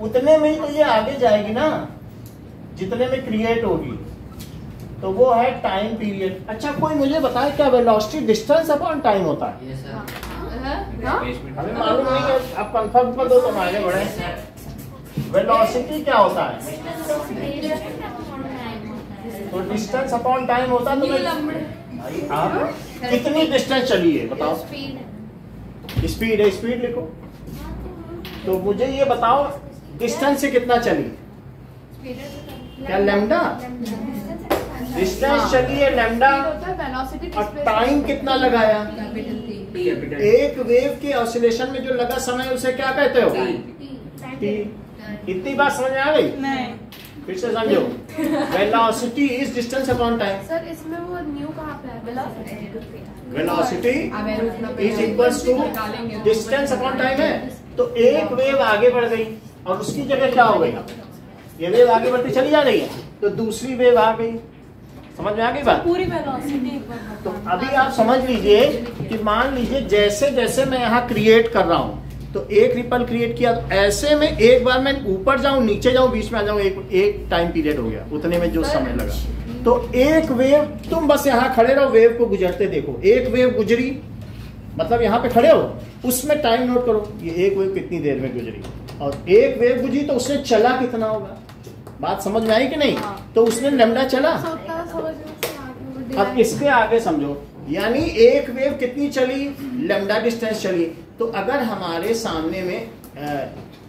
उतने में ही तो ये आगे जाएगी ना जितने में क्रिएट होगी। तो वो है टाइम पीरियड। अच्छा, कोई मुझे बताए क्या वेलोसिटी डिस्टेंस अपॉन टाइम होता है? Yes, sir. हमें मालूम नहीं है, आप कंफर्म कर दो तो आगे बढ़े। वेलोसिटी क्या होता है? तो डिस्टेंस अपॉन टाइम होता है। तो आप कितनी डिस्टेंस चली है बताओ? स्पीड है, स्पीड लिखो। तो मुझे ये बताओ डिस्टेंस से कितना चली? क्या लैम्डा? डिस्टेंस चली है लैम्डा, और टाइम कितना लगाया? एक वेव के ऑसिलेशन में जो लगा समय उसे क्या कहते हो? टी। इतनी बात समझ में आ गई? नहीं। फिर से समझो, velocity is distance upon time. Sir इसमें वो न्यू कहाँ पे है? Velocity is equals to distance upon time है। तो एक वेव आगे बढ़ गई और उसकी जगह क्या हो गई? ये वेव आगे बढ़ती चली जा रही है, तो दूसरी वेव आ गई। समझ में आ गई बात? पूरी वेलोसिटी। तो अभी आप समझ लीजिए कि मान लीजिए जैसे जैसे मैं यहाँ क्रिएट कर रहा हूँ, तो एक रिपल क्रिएट किया, तो ऐसे में एक बार मैं ऊपर जाऊं नीचे जाऊं बीच में आ जाऊं, एक टाइम पीरियड हो गया, उतने में जो समय लगा। तो एक वेव, तुम बस यहाँ खड़े रहो, वेव को गुजरते देखो, एक वेव गुजरी, मतलब यहाँ पे खड़े हो, उसमें टाइम नोट करो, ये एक वेव कितनी देर में गुजरी, और एक वेव गुजरी तो उसने चला कितना होगा। बात समझ में आई कि नहीं? तो उसने लैम्डा चला। अब इसके आगे समझो, यानी एक वेव कितनी चली, लैम्डा डिस्टेंस चली। तो अगर हमारे सामने में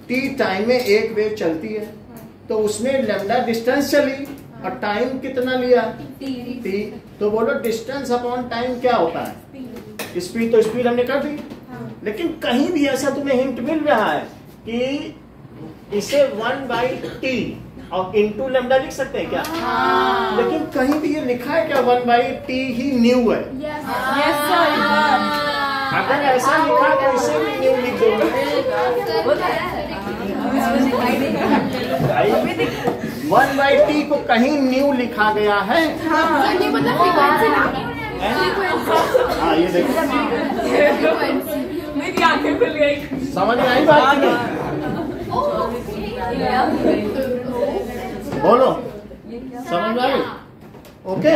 टी टाइम में एक वेव चलती है, तो उसने लैम्डा डिस्टेंस चली और टाइम कितना लिया, टी। तो बोलो डिस्टेंस अपॉन टाइम क्या होता है, स्पीड। तो स्पीड हमने कर दी, लेकिन कहीं भी ऐसा तुम्हें हिंट मिल रहा है कि इसे 1/t और इनटू लैम्डा लिख सकते हैं क्या? लेकिन कहीं भी ये लिखा है क्या 1/t ही न्यू है? Yes sir. अगर ऐसा लिखा तो इसे भी न्यू लिख दोगे। 1/t को कहीं न्यू लिखा गया है? ये मतलब फ्रीक्वेंसी ना, हाँ ये देखो, मेरी आंखें खुल गई। समझ में आई बात की नहीं? बोलो, समझ में आई? ओके।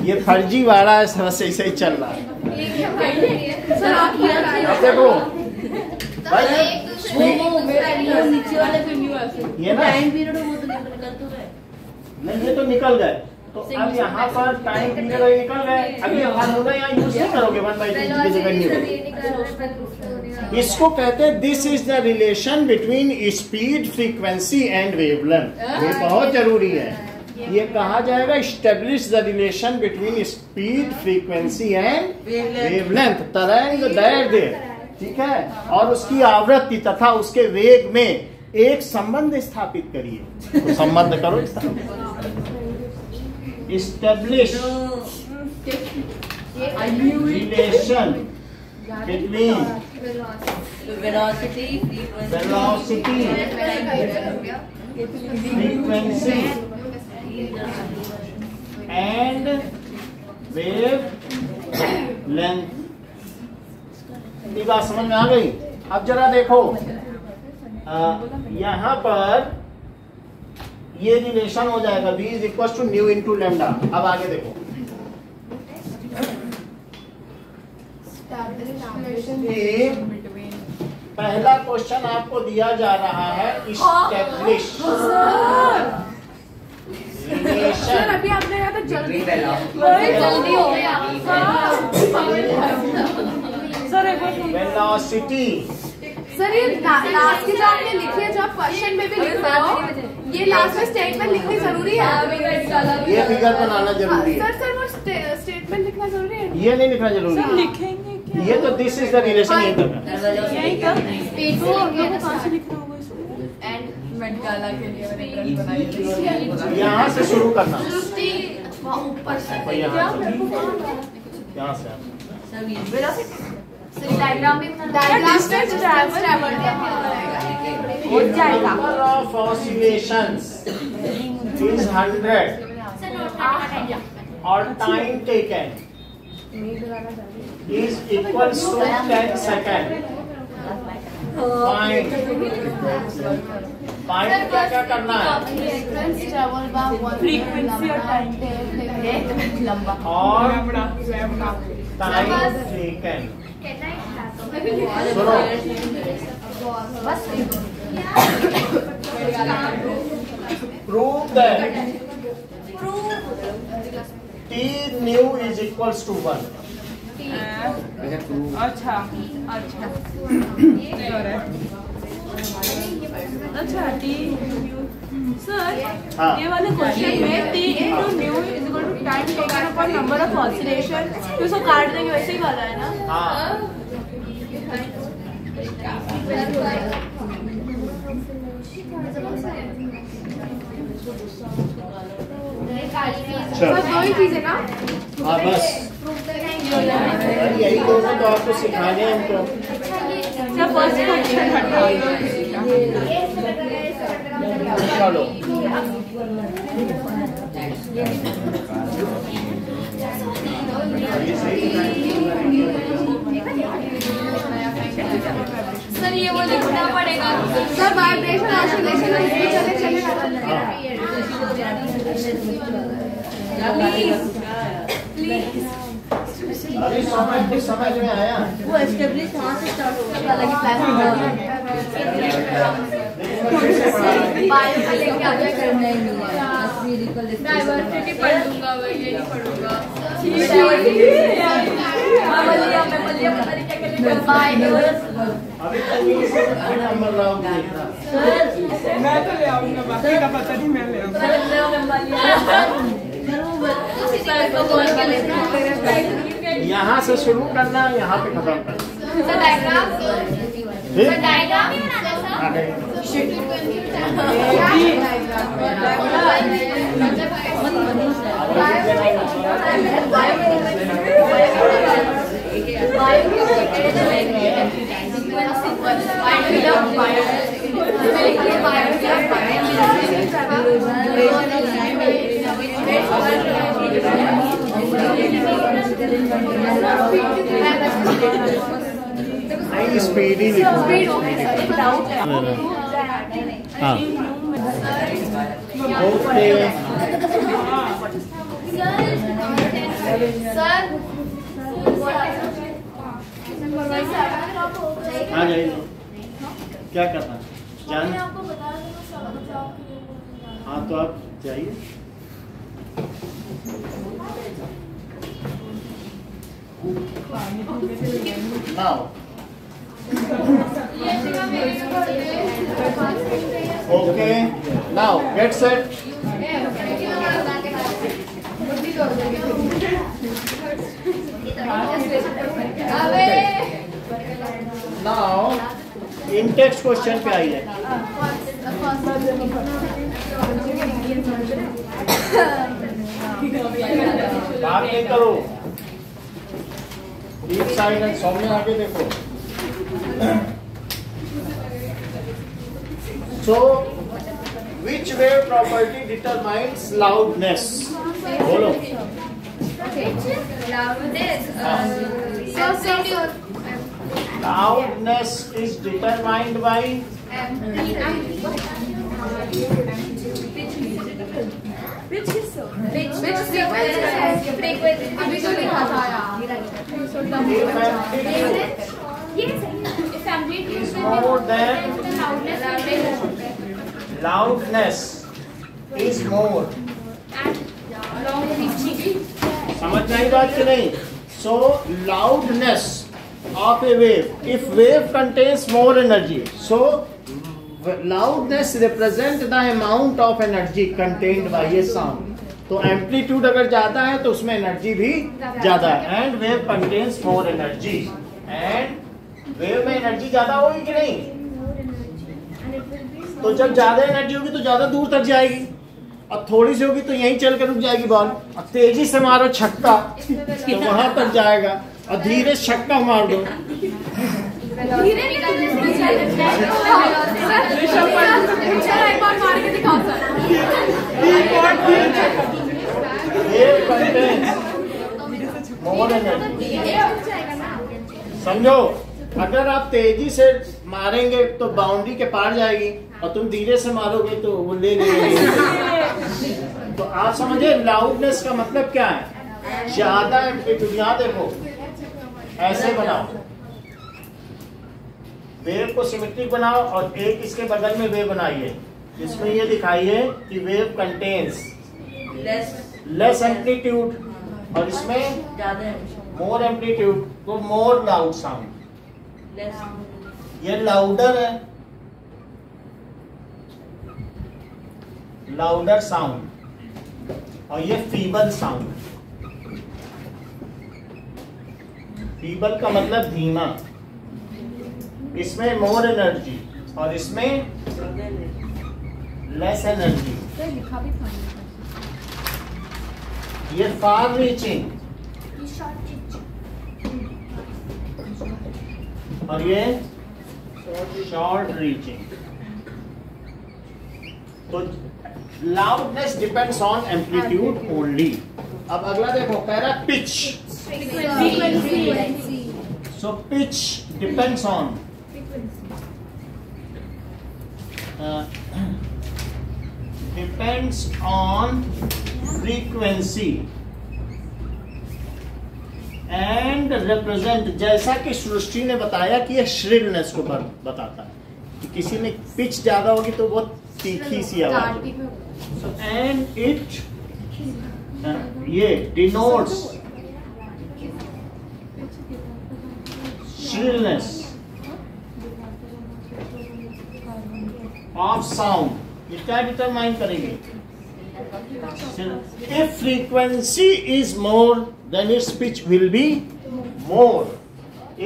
ये फर्जी वाला है, समस्या ऐसे ही चल रहा है। अब देखो भाई, ये ना नहीं, ये तो निकल गए। तो अब यहाँ पर टाइम पीरियड निकल गए, अब ये फार्मूला यहाँ यूज नहीं करोगे 1/t की जगह न्यू। इसको कहते हैं this is the relation between speed, frequency and wavelength. ये बहुत जरूरी है। ये कहा जाएगा establish the relation between speed, frequency and wavelength, तरंग दैर्ध्य, ठीक है, और उसकी आवृत्ति तथा उसके वेग में एक संबंध स्थापित करिए। तो संबंध करो, establish relation between velocity, frequency and wave length। ये बात समझ में आ गई? अब जरा देखो, यहाँ पर ये रिलेशन हो जाएगा v is equal to nu into lambda. अब आगे देखो, पहला क्वेश्चन आपको दिया जा रहा है इस्टेब्लिश रिलेशन। अभी आपने कहा था जल्दी हो गया। वेलोसिटी। सर ये लास्ट की जो आपने लिखी है, जो आप क्वेश्चन में भी लिख रहे हो, ये लास्ट में स्टेटमेंट लिखनी जरूरी है? ये फिगर बनाना जरूरी है। सर वो स्टेटमेंट लिखना जरूरी है? ये नहीं लिखना जरूरी है, लिखेंगे क्या? ये तो दिस इज द रिलेशन यही करना है। यही कर। स्पीड तो हम लोग को कहाँ से लिखना होगा इसको? एंड मेटकाला के लिए मैंने ड्रेस बनाई है। यहाँ से शुरू करना, ऊपर से और यहाँ से डायग्राम भी Distance traveled हो जाएगा। number of oscillations is 100 और time taken is equals to 10 seconds। Find क्या क्या करना है, फ्रीक्वेंसी और टाइम लंबा और टाइम टेकन। सुनो, prove that T new is equals to 1। अच्छा अच्छा अच्छा टी सर, हाँ। ये वाले क्वेश्चन में T into nu is equal to time taken upon number of oscillation, तो इसको काट देंगे, वैसे ही वाला है ना? हाँ, सर दो ही चीजें ना? हाँ बस यही दोनों तो आपको सिखाने हैं हमको। सर फर्स्ट क्वेश्चन हटा चलो सर ये वो लिखना पड़ेगा सर वाइब्रेशन ऑसिलेशन चले चले अभी समझ में आया। वो एस्टेब्लिश कहाँ से स्टार्ट होगा? अलग डाइवर्सिटी पढ़ लूंगा मैं, ये नहीं पढ़ूंगा। अभी तक नंबर राउंड देखना। मैं तो ले आऊंगा, बाकी का पता नहीं, मैं ले आऊंगा। यहाँ से शुरू करना, यहाँ पे खत्म करना। डायग्राम ही बनाना स्पीडी हाँ ओके सर आ जाइए। क्या करना जान? हाँ तो आप जाइए। Now, okay. Now, get set. Now, in text question पे आइए। बात नहीं करो। एक साइड एंड सामने आगे देखो। So, which wave property determines loudness? बोलो। Loudness is determined by अभी तो लिखा था यार। is more than loudness is more. समझ नहीं बात की नहीं? So loudness of a wave, if wave contains more energy, so loudness represent the amount of energy contained by a sound. तो एम्पलीट्यूड अगर ज्यादा है तो उसमें एनर्जी भी ज्यादा है। And wave contains more energy, and wave में एनर्जी ज्यादा होगी कि नहीं? तो जब ज्यादा एनर्जी होगी तो ज्यादा दूर तक जाएगी, और थोड़ी सी होगी तो यहीं चल कर रुक जाएगी बॉल। अब तेजी से मारो छक्का तो वहां तक जाएगा, और धीरे छक्का मार दो। एक बार मार के दिखाओ sir. Wave contains more energy. समझो, अगर आप तेजी से मारेंगे तो बाउंड्री के पार जाएगी, और तुम धीरे से मारोगे तो वो ले लेगी। तो आप समझे लाउडनेस का मतलब क्या है? ज्यादा एम्पलीट्यूड। यहाँ देखो, ऐसे बनाओ, वेव को सिमेट्रिक बनाओ, और एक इसके बगल में वेव बनाइए। इसमें ये दिखाइए कि वेव कंटेन्स लेस एम्पलीट्यूड, और इसमें मोर एम्पलीट्यूड, तो मोर लाउड साउंड। ये लाउडर है, लाउडर साउंड, और ये फीबल साउंड। फीबल का मतलब धीमा। इसमें मोर एनर्जी और इसमें लेस एनर्जी। ये फार रीचिंग और ये शॉर्ट रीचिंग। तो loudness depends on amplitude only. अब अगला देखो, कह रहा है pitch. So pitch depends on frequency and represent, जैसा कि सृष्टि ने बताया कि ये श्रिलनेस को बताता है कि किसी में पिच ज्यादा होगी तो बहुत तीखी सी आवाज होगी। एंड इट ये डिनोट्स श्रिलनेस ऑफ साउंड। ये क्या डिटरमाइन करेंगे? If frequency is more, then its pitch will be more.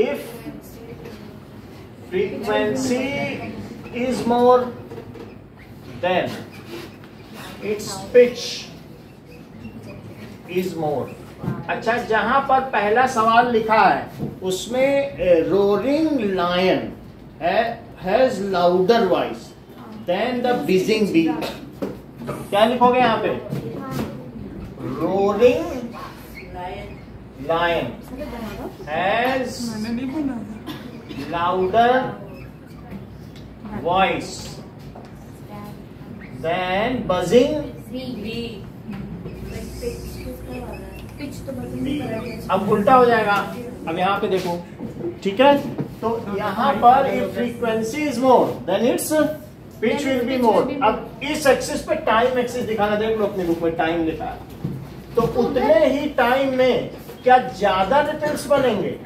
If frequency is more, then its pitch is more. अच्छा, जहां पर पहला सवाल लिखा है उसमें roaring lion has louder voice than the buzzing bee. क्या लिखोगे यहाँ पे? Roaring lion has louder voice than buzzing bee. अब उल्टा हो जाएगा। अब यहाँ पे देखो, ठीक है, तो यहाँ पर if frequency is more than it's pitch will be more. अब इस एक्सिस पे टाइम एक्सिस दिखाना, देख लो अपने बुक में टाइम लिखा है, तो उतने ही टाइम में क्या ज्यादा रिपल्स बनेंगे?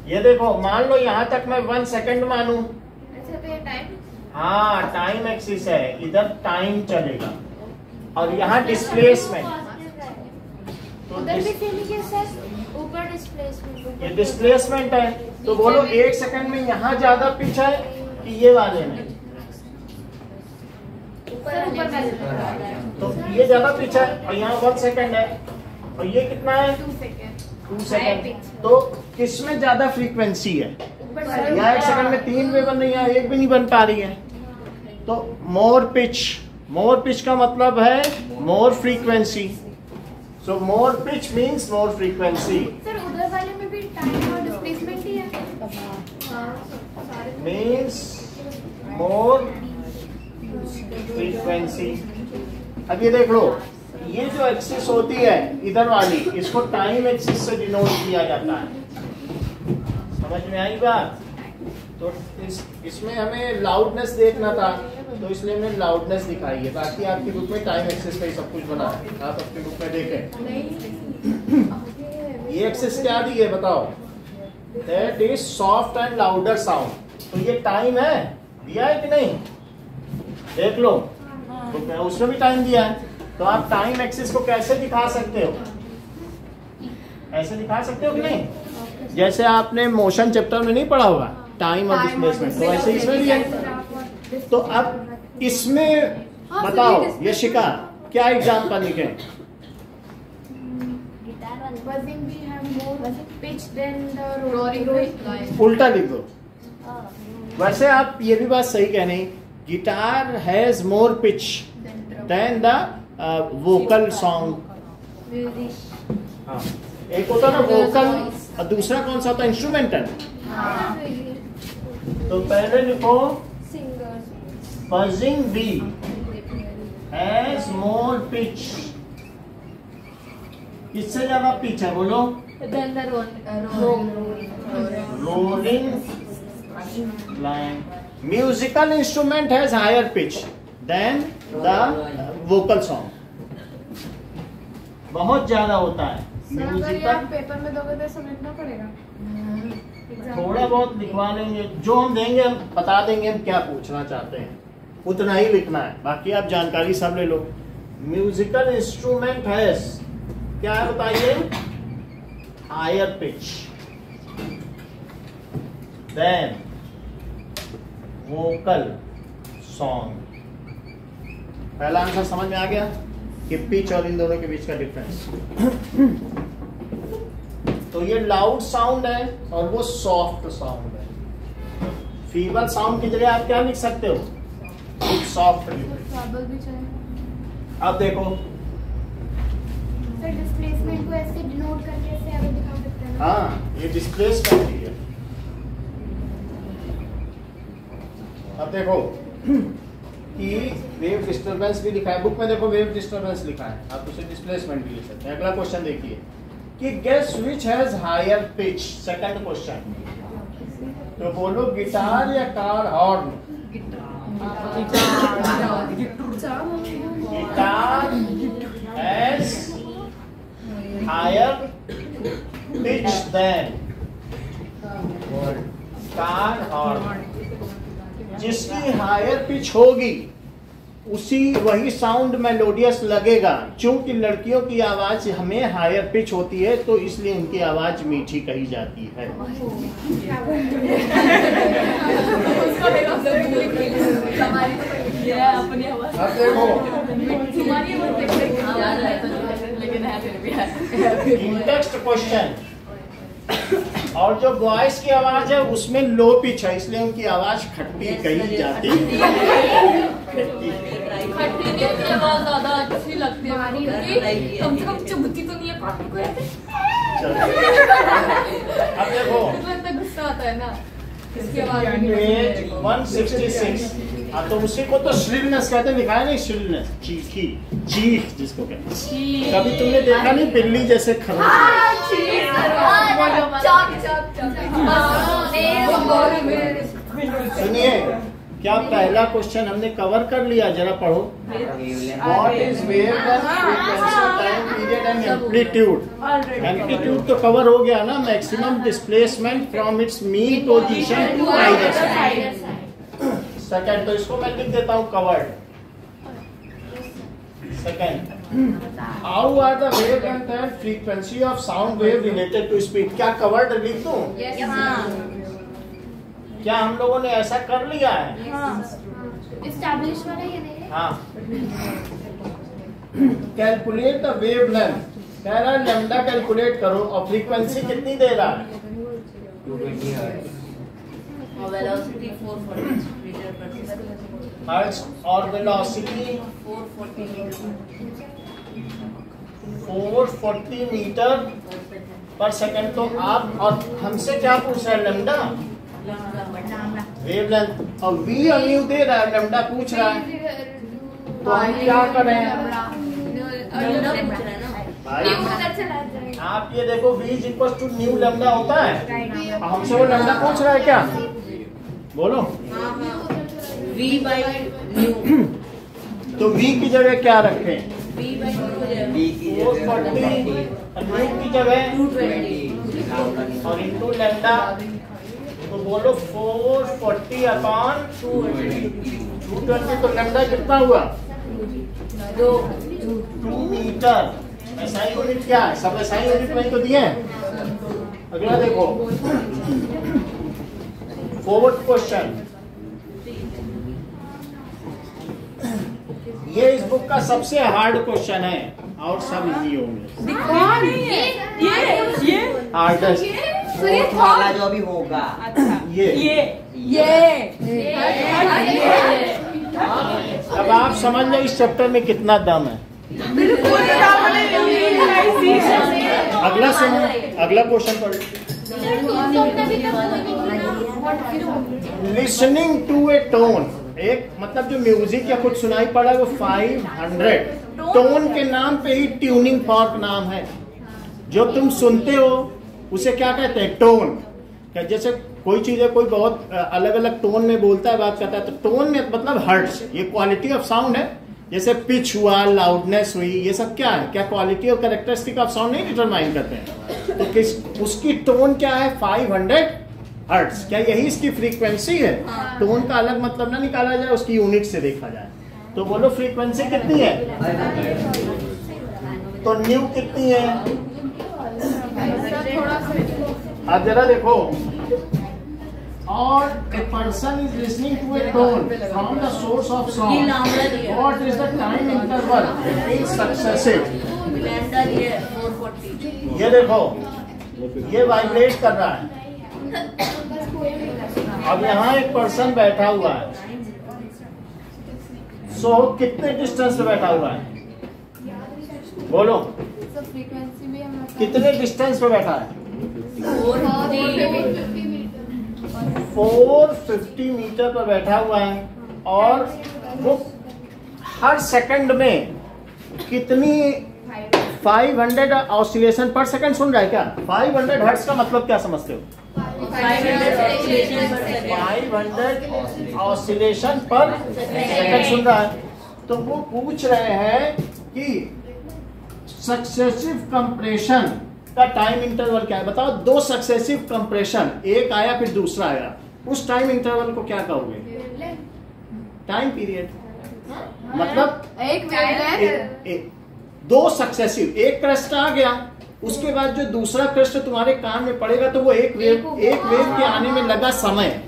ये देखो, मान लो यहाँ तक मैं 1 सेकंड मानू, हाँ टाइम एक्सिस है, इधर टाइम चलेगा और यहाँ डिस्प्लेसमेंट, तो ऊपर डिस्प्लेसमेंट, ये डिस्प्लेसमेंट है। तो बोलो 1 सेकंड में यहाँ ज्यादा पिच है कि ये वाले में? तो ये ज्यादा पिच है और यहाँ 1 सेकंड है और ये कितना है? 2 सेकंड। तो किसमें ज्यादा फ्रीक्वेंसी है? यहाँ 1 सेकंड में 3 भी बन रही है, 1 भी नहीं बन पा रही है। तो मोर पिच का मतलब है more frequency. So more pitch means more frequency. Sir उधर वाले में भी टाइम और डिस्प्लेसमेंट ही है, मीन्स मोर फ्रीक्वेंसी। अब ये देख लो, ये जो एक्सिस होती है इधर वाली, इसको टाइम एक्सिस से डिनोट किया जाता है। समझ में आई बात? तो इसमें हमें लाउडनेस देखना था, तो इसलिए हमने लाउडनेस दिखाई है। बाकी आपकी बुक में टाइम एक्सिस पे ही सब कुछ बना है, आप अपनी बुक में देखें। ये एक्सिस क्या दी है बताओ? That is soft and louder sound. तो ये टाइम है, दिया है कि नहीं? देख लो, तो उसमें भी टाइम दिया है। तो आप टाइम एक्सिस को कैसे दिखा सकते हो? ऐसे दिखा सकते हो कि नहीं? जैसे आपने मोशन चैप्टर में नहीं पढ़ा होगा टाइम और डिस्प्लेसमेंट, तो ऐसे इसमें भी है। तो अब इसमें बताओ यशिका, क्या एग्जाम्पल लिखे? उल्टा लिख दो। वैसे आप ये भी बात सही कह रहे, guitar has more pitch than the vocal song. एक होता ना वोकल और दूसरा कौन सा होता है? इंस्ट्रूमेंटल। तो पहले लिखो buzzing bee has more pitch। किससे ज्यादा पिच है बोलो? Rolling line. Musical instrument has higher pitch than the vocal song. बहुत ज्यादा होता है म्यूजिकल। पेपर में दोगे तो समझना पड़ेगा। थोड़ा बहुत लिखवा लेंगे, जो हम देंगे हम बता देंगे हम क्या पूछना चाहते हैं, उतना ही लिखना है। बाकी आप जानकारी सब ले लो। म्यूजिकल इंस्ट्रूमेंट है क्या है बताइए? Higher pitch than vocal song. पहला आंसर समझ में आ गया कि पिच और इन दोनों के बीच का डिफरेंस। तो ये लाउड साउंड है और वो सॉफ्ट साउंड है। फीबल साउंड की जगह आप क्या लिख सकते हो? सॉफ्ट। ट्रबल भी चाहिए। अब देखो सर डिस्प्लेसमेंट को ऐसे डिनोट करके ऐसे आगे दिखा सकते हैं ना? हाँ, ये डिस्प्लेसमेंट ही है। अब देखो कि वेव डिस्टरबेंस भी लिखा है बुक में, देखो वेव डिस्टरबेंस लिखा है, आप उसे डिस्प्लेसमेंट भी लिख सकते हैं। अगला क्वेश्चन देखिए कि guess which has higher pitch. Second question, तो बोलो गिटार या car horn? Guitar has higher pitch than car horn. जिसकी हायर पिच होगी उसी वही साउंड मेलोडियस लगेगा। क्योंकि लड़कियों की आवाज हमें हायर पिच होती है तो इसलिए उनकी आवाज मीठी कही जाती है। अब देखो इंटेक्स्ट क्वेश्चन, और जो बॉयज की आवाज है उसमें लो पिच है इसलिए उनकी आवाज खट्टी कही जाती है। खट्टी की आवाज ज्यादा अच्छी लगती है क्योंकि कम से कम चुभती तो नहीं है पापी को ऐसे। अब देखो इतना गुस्सा आता है ना इसकी आवाज। पेज 166, हाँ तो उसी को तो श्रिलनेस कहते हैं, लिखा है नहीं श्रिलनेस, चीखी, चीख जिसको कहते हैं। कभी तुमने देखा नहीं बिल्ली जैसे खरोच? सुनिए, क्या पहला क्वेश्चन हमने कवर कर लिया? जरा पढ़ो। What is wavelength, frequency, time period and amplitude. Amplitude तो कवर हो गया ना, maximum displacement from its mean position to either side. Second, तो इसको मैं लिख देता हूँ covered. Second, how are the wavelength and frequency of sound wave related to speed. क्या कवर्ड लिख दूं? क्या हम लोगों ने ऐसा कर लिया है? एस्टैब्लिश वाला ये नहीं है? हाँ। कैलकुलेट द वेवलेंथ, कह रहा है लैम्डा कैलकुलेट करो, और फ्रीक्वेंसी कितनी दे रहा है? 220 hertz. Velocity 440 metre per second. Hertz और वेलोसिटी 440 मीटर पर सेकंड। तो आप और हमसे क्या पूछ रहे हैं? लैम्डा वेवलेंथ, और वी अन्यू दे रहा है, लैम्डा पूछ रहा है, तो हम क्या करें? भाई आप ये देखो v is equal to nu lambda होता है, हमसे वो लैम्डा पूछ रहा है क्या? बोलो। V by न्यू, तो v की जगह क्या रखें? V by न्यू, V की 440 और न्यू की जगह 220 और इंटू लैम्डा, तो बोलो 440 अपॉन 220, तो लैम्डा कितना हुआ? 2 मीटर। ऐसा ही यूनिट क्या है? सब ऐसा ही यूनिट में तो दिए हैं। अगला देखो, फोर्थ क्वेश्चन, ये इस बुक का सबसे हार्ड क्वेश्चन है और सब इजी होंगे। ये हार्डेस्ट वाला जो भी होगा। ये अब आप समझ लो इस चैप्टर में कितना दम है। अगला सुनो, अगला क्वेश्चन पढ़। लिसनिंग टू ए टोन, एक मतलब जो म्यूजिक या कुछ सुनाई पड़ा वो 500। टोन के नाम पे ही ट्यूनिंग फॉर्क नाम है। जो तुम सुनते हो उसे क्या कहते हैं? टोन। क्या जैसे कोई चीज है, कोई बहुत अलग अलग टोन में बोलता है, बात करता है, तो टोन में मतलब हर्ट्ज, ये क्वालिटी ऑफ साउंड है। जैसे पिच हुआ, लाउडनेस हुई, ये सब क्या है? क्या क्वालिटी और कैरेक्टरिस्टिक ऑफ साउंड नहीं डिटरमाइन करते हैं? तो किस उसकी टोन क्या है? 500 हर्ट्ज। क्या यही इसकी फ्रीक्वेंसी है? टोन का अलग मतलब ना निकाला जाए, उसकी यूनिट से देखा जाए। तो बोलो फ्रीक्वेंसी कितनी है? तो न्यू कितनी है? आप जरा देखो। और a person is listening to a tone from the source of sound. What is the time interval between successive? ये देखो, ये वाइब्रेट कर रहा है। अब यहाँ एक पर्सन बैठा हुआ है, सो कितने डिस्टेंस पे बैठा हुआ है? बोलो, So frequency भी हम कितने डिस्टेंस पे बैठा है? 450 मीटर 450 मीटर पर बैठा हुआ है, और वो हर सेकंड में कितनी 500 ऑसिलेशन पर सेकंड सुन रहा है क्या? 500 हर्ट्ज का मतलब क्या समझते हो? 500 ऑसिलेशन पर सेकंड सुन रहा है। तो वो पूछ रहे हैं कि सक्सेसिव कंप्रेशन का टाइम इंटरवल क्या है? बताओ, 2 सक्सेसिव कंप्रेशन, एक आया फिर दूसरा आया, उस टाइम इंटरवल को क्या कहोगे? Time period. मतलब एक 2 सक्सेसिव, एक क्रस्ट आ गया, उसके बाद जो दूसरा क्रस्ट तुम्हारे कान में पड़ेगा तो वो एक वेव के आने में लगा समय।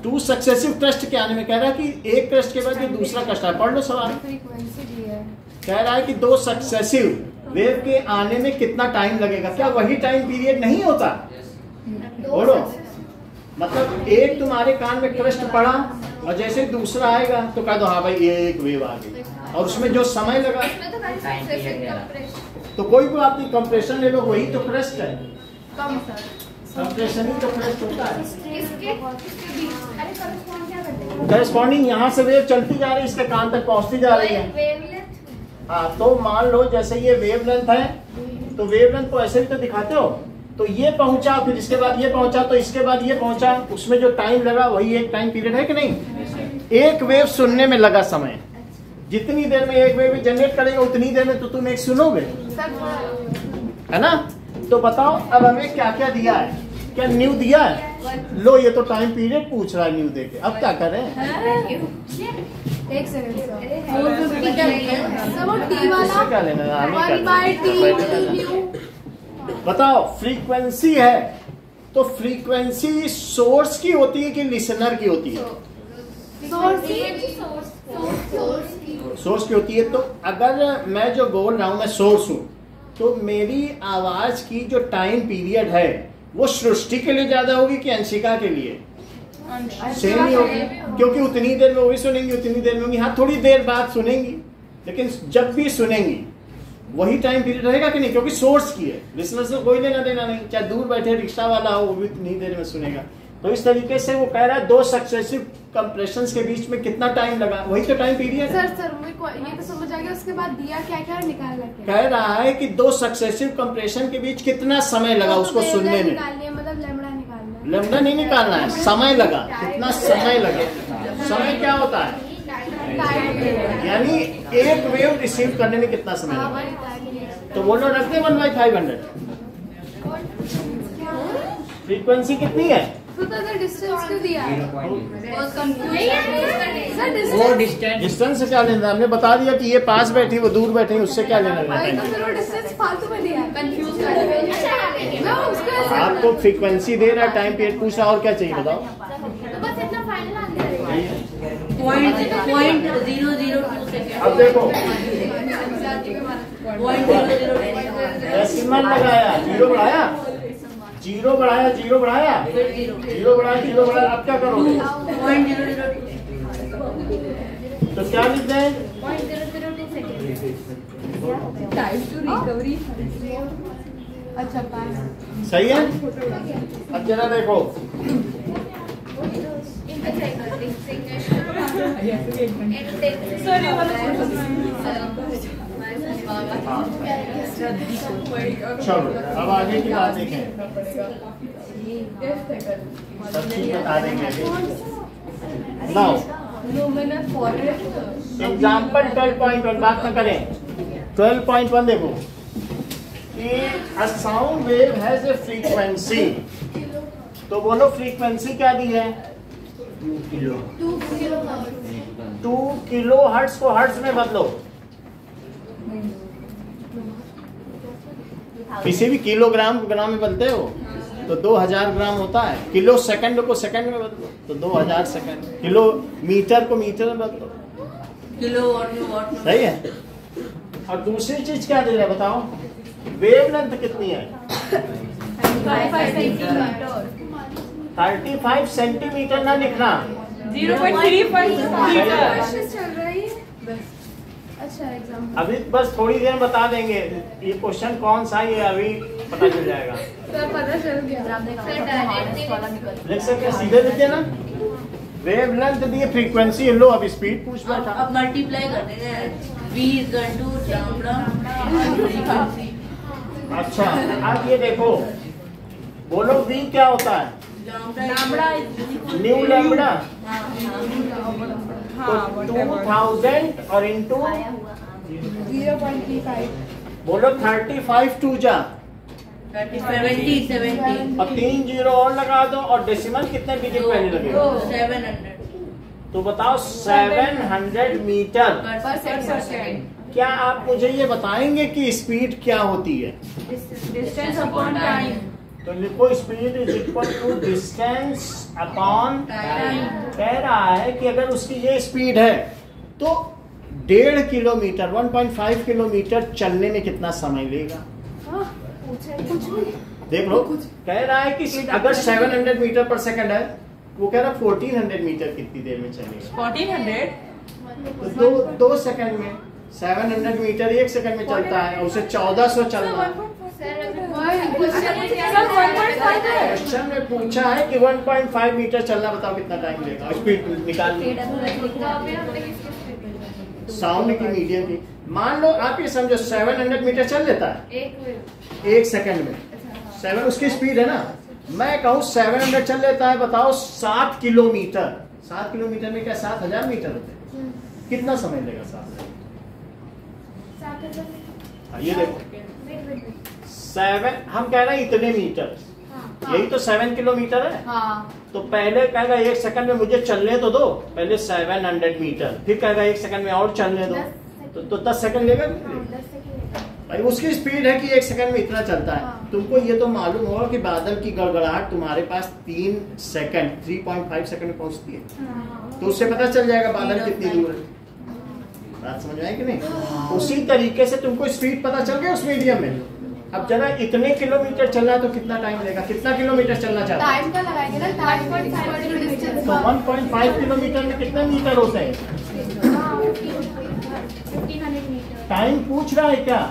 2 सक्सेसिव क्रस्ट के आने में, कह रहा है कि एक क्रस्ट के बाद जो दूसरा क्रस्ट है, पढ़ लो सवाल। फ्रीक्वेंसी दी है। कह रहा है कि 2 सक्सेसिव वेव के आने में कितना टाइम लगेगा? क्या वही टाइम पीरियड नहीं होता? बोलो, मतलब एक तुम्हारे कान में क्रस्ट पड़ा और जैसे दूसरा आएगा तो कह दो हाँ भाई ये एक वेव आ गई, और उसमें जो समय लगा तो कोई भी आपकी कंप्रेशन ले लो, वही तो क्रस्ट है। कंप्रेशन ही तो क्रस्ट होता है। करस्पॉन्डिंग यहाँ से वेव चलती जा रही है, इसके कान तक पहुंचती जा रही है। हाँ, तो मान लो जैसे ये वेव लेंथ है, तो वेव लेंथ को ऐसे भी तो दिखाते हो, तो ये पहुंचा, फिर इसके बाद ये पहुंचा, तो इसके बाद ये पहुंचा, उसमें जो टाइम लगा वही एक टाइम पीरियड है कि नहीं? एक वेव सुनने में लगा समय, जितनी देर में एक वेव जनरेट करेगा उतनी देर में तो तुम एक सुनोगे, है ना? तो बताओ अब हमें क्या क्या दिया है? क्या न्यू दिया है? लो, ये तो टाइम पीरियड पूछ रहा है न्यू देके, अब क्या करें? एक सेकंड क्या लेना है? बताओ, फ्रीक्वेंसी है तो फ्रीक्वेंसी सोर्स की होती है कि लिसनर की होती है? सोर्स की होती है। तो अगर मैं जो बोल रहा हूं मैं सोर्स हूं, तो मेरी आवाज की जो टाइम पीरियड है वो सृष्टि के लिए ज्यादा होगी कि अंशिका के लिए? सेम ही होगी, क्योंकि उतनी देर में वही सुनेंगी, उतनी देर में होगी। हाँ, थोड़ी देर बाद सुनेंगी, लेकिन जब भी सुनेंगी वही टाइम पीरियड रहेगा कि नहीं? क्योंकि सोर्स की है, लिसनर से कोई लेना देना नहीं। चाहे दूर बैठे रिक्शा वाला हो, वो भी उतनी देर में सुनेगा। तो इस तरीके से वो कह रहा है 2 सक्सेसिव कंप्रेशंस के बीच में कितना टाइम लगा, वही तो टाइम पीरियड है। सर मेरे को ये तो समझ आ गया, उसके बाद दिया क्या क्या निकालना क्या? कह रहा है कि 2 सक्सेसिव कंप्रेशन के बीच कितना समय लगा उसको सुनने में। मतलब लैम्बडा निकालना। लैम्बडा नहीं निकालना है, समय लगा, कितना समय लगा। समय क्या होता है? यानी एक वेव रिसीव करने में कितना समय लगा। तो बोलो, रख दे 1/500। फ्रीक्वेंसी कितनी है? डिस्टेंस क्यों दिया है? वो डिस्टेंस से क्या लेना? हमने बता दिया कि ये पास बैठी वो दूर बैठी, उससे क्या लेना देना है? डिस्टेंस फालतू में दिया है, कंफ्यूज कर रहा हूं। आपको फ्रीक्वेंसी दे रहा है, टाइम पीरियड पूछा, और क्या चाहिए बताओ? तो बस इतना फाइनल आंसर है। .002 सेकंड। अब देखो, 0.002 डेसिमल लगाया, जीरो बढ़ाया, जीरो बढ़ाया, जीरो बढ़ाया, जीरो बढ़ाया, जीरो बढ़ाया, अब क्या करोगे? 0.002 तो क्या लिख दें? 0.002 सेकंड। Time to recovery. अच्छा सही है। अब जरा देखो, चलो अब आगे की बात देखें, सब चीज बता देंगे। नाउ एग्जाम्पल 12.1 बात न करें। 12.1 देखो कि a sound wave has a frequency. तो बोलो फ्रीक्वेंसी क्या दी है? 2 किलो हर्ट्ज को हर्ट्ज में बदलो। किसी भी किलोग्राम ग्राम में बदलते हो तो 2000 ग्राम होता है। किलो सेकंड को सेकंड में बदलो तो 2000 सेकंड। किलो मीटर को मीटर में बदलो, किलो वाट। सही है। और दूसरी चीज क्या दे रहा है बताओ? वेवलेंथ कितनी है? 35 सेंटीमीटर ना लिखना। 0.35 मीटर। चल रहा है। अच्छा एग्जाम अभी बस थोड़ी देर में बता देंगे ये क्वेश्चन कौन सा है, ये अभी पता चल जाएगा। सर पता चल गया। लिख सकते सीधे लिख देना। वेवलेंथ दिए, फ्रीक्वेंसी लो, अब स्पीड पूछ बैठा। अब मल्टीप्लाई कर देंगे। V is equal to lambda frequency. अच्छा अब ये देखो, बोलो V क्या होता है? Lambda new lambda. हाँ, तो 2000 और इंटू 0.35 बोलो 35 टू जा 70 और 3 जीरो और लगा दो, और डेसिमल कितने डिजिट पहले लगेगा? 700 तो बताओ 700 मीटर। Per second. क्या आप मुझे ये बताएंगे कि स्पीड क्या होती है? Distance upon time. तो लिखो speed is equal to distance upon time. कह रहा है कि अगर उसकी ये स्पीड है तो 1.5 किलोमीटर 1.5 किलोमीटर चलने में कितना समय लेगा? देख लो, कह रहा है कि अगर 700 मीटर पर सेकंड है, वो कह रहा है 1400 मीटर कितनी देर में चलेगा? 1400। तो दो सेकंड में 700 मीटर 1 सेकंड में चलता है, और उसे 1400 चलना है। क्वेश्चन में पूछा है कि 1.5 मीटर चलना, बताओ कितना टाइम लेगा? स्पीड निकालनी साउंड की, मीडियम की। मान लो आप ये समझो 700 मीटर चल लेता है 1 सेकंड में। 7 उसकी स्पीड है ना, मैं कहूँ 700 चल लेता है, बताओ 7 किलोमीटर। 7 किलोमीटर में क्या 7000 मीटर होते हैं? कितना समय लेगा? 7 ये देखो 7, हम कह रहे हैं इतने मीटर, यही तो 7 किलोमीटर है। तो पहले कहेगा 1 सेकंड में मुझे चलने तो दो, पहले 700 मीटर, फिर कहेगा 1 सेकंड में और चलने दो, तो 10 सेकंड लेगा भाई। उसकी स्पीड है कि 1 सेकंड में इतना चलता है। तुमको ये तो मालूम होगा कि बादल की गड़गड़ाहट तुम्हारे पास 3.5 सेकंड में पहुंचती है, तो उससे पता चल जाएगा बादल कितनी दूर है। बात समझ में आई कि नहीं? उसी तरीके से तुमको स्पीड पता चल गया उस मीडियम में। अब जरा इतने किलोमीटर चलना है तो कितना टाइम लेगा? कितना किलोमीटर चलना चाहता है? टाइम का लगाएंगे ना, टाइम पर डिस्टेंस। तो 1.5 किलोमीटर में कितने मीटर होते हैं? 1500 मीटर। टाइम पूछ रहा है क्या?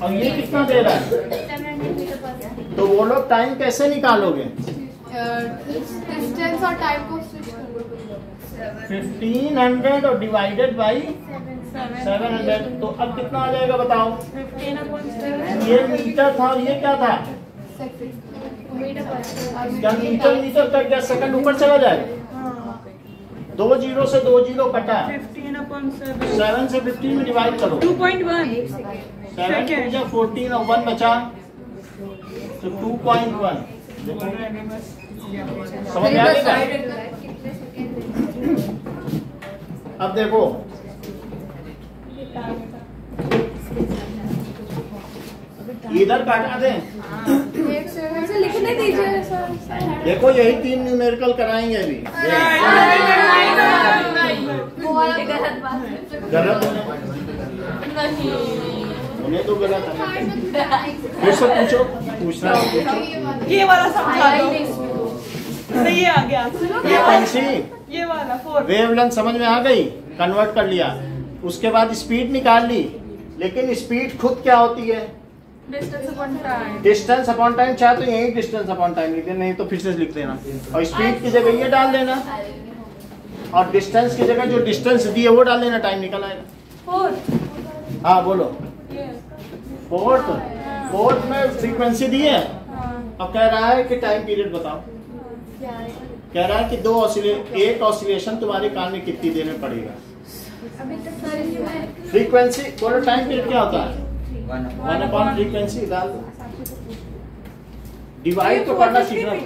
और ये कितना दे रहा है? 700 मीटर पर। तो वो लोग टाइम कैसे निकालोगे? डिस्टेंस और टाइम को स्विच कर दो। 1500 और डिवाइडेड बाई 700, तो अब कितना आ जाएगा बताओ? 15/7। ये मीटर था और ये क्या था? मीटर पर। क्या मीटर तक क्या सेकंड ऊपर चला जाएगा? 2 जीरो से 2 जीरो कटा, 15/7 7 से 15 में डिवाइड करो। 2.1 7 जब 14 और 1 बचा तो 2.1। समझ आ गई? अब देखो इधर काटा दें। एक सेकंड से लिखने दीजिए सर। देखो यही 3 न्यूमेरिकल कराएंगे अभी। गलत उन्हें तो गलत है। फिर से पूछो, पूछना पूछो। ये वाला समझा दो। नहीं ये आ गया। ये कौन सी? ये वाला 4। वेवलेंथ समझ में आ गई, कन्वर्ट कर लिया, उसके बाद स्पीड निकाल ली। लेकिन स्पीड खुद क्या होती है? Distance upon time. Distance upon time. चाहे तो यही डिस्टेंस अपॉन टाइम लिख देना, नहीं तो फिर से लिख देना, और स्पीड की जगह ये डाल देना, और डिस्टेंस की जगह जो डिस्टेंस दी है वो डाल देना, टाइम निकल आएगा। 4। हाँ बोलो। फोर्थ में फ्रीक्वेंसी दी है। अब कह रहा है कि टाइम पीरियड बताओ। कह रहा है कि एक ऑसिलेशन तुम्हारे कान में कितनी देर में पड़ेगा? फ्रीक्वेंसी बोलो, टाइम पीरियड क्या होता है? 1 अपॉन फ्रीक्वेंसी डाल दो। डिवाइड तो करना सीखना है,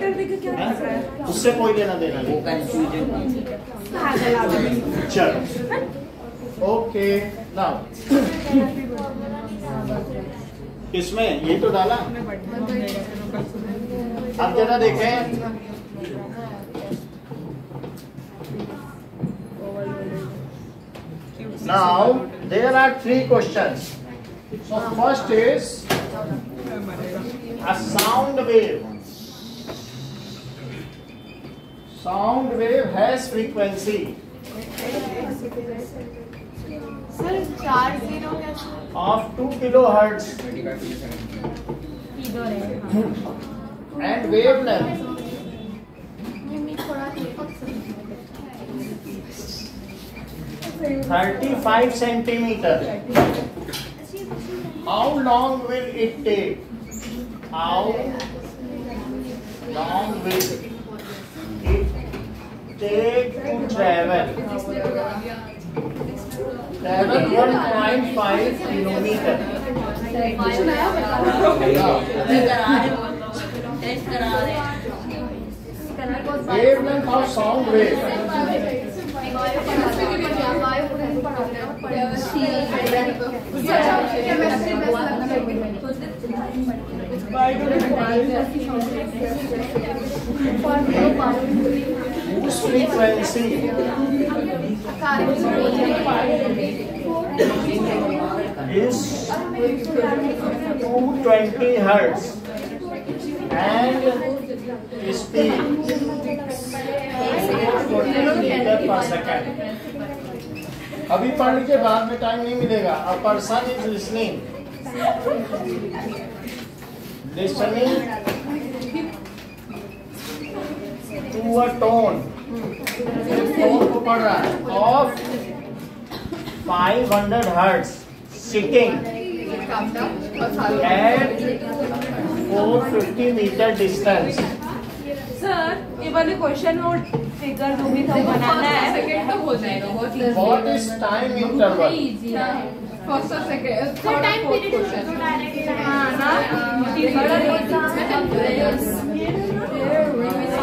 उससे कोई लेना देना नहीं। चलो ओके नाउ इसमें ये तो डाला। अब जरा देखें, now there are 3 questions. So first is a sound wave Sound wave has frequency sir 40 कैसे? of 2 kilohertz and wavelength mummy थोड़ा 35 centimeter. How long will it take? How long will it take to travel 1.5 kilometer? Test करा रहे हैं। Wavelength of sound wave. Whose frequency is 220 hertz and speed 440 meter per second. अभी पढ़ लीजिए, बाद में time नहीं मिलेगा. A person is listening to a tone को पढ़ रहा है of 500 hertz sitting at 450 meter distance. Sir ये वाले क्वेश्चन वो फिगर जो भी था बनाना है. सेकंड तो हो जाएगा बहुत easy. What is time interval? First और सेकंड तो टाइम पीरियड हाँ ना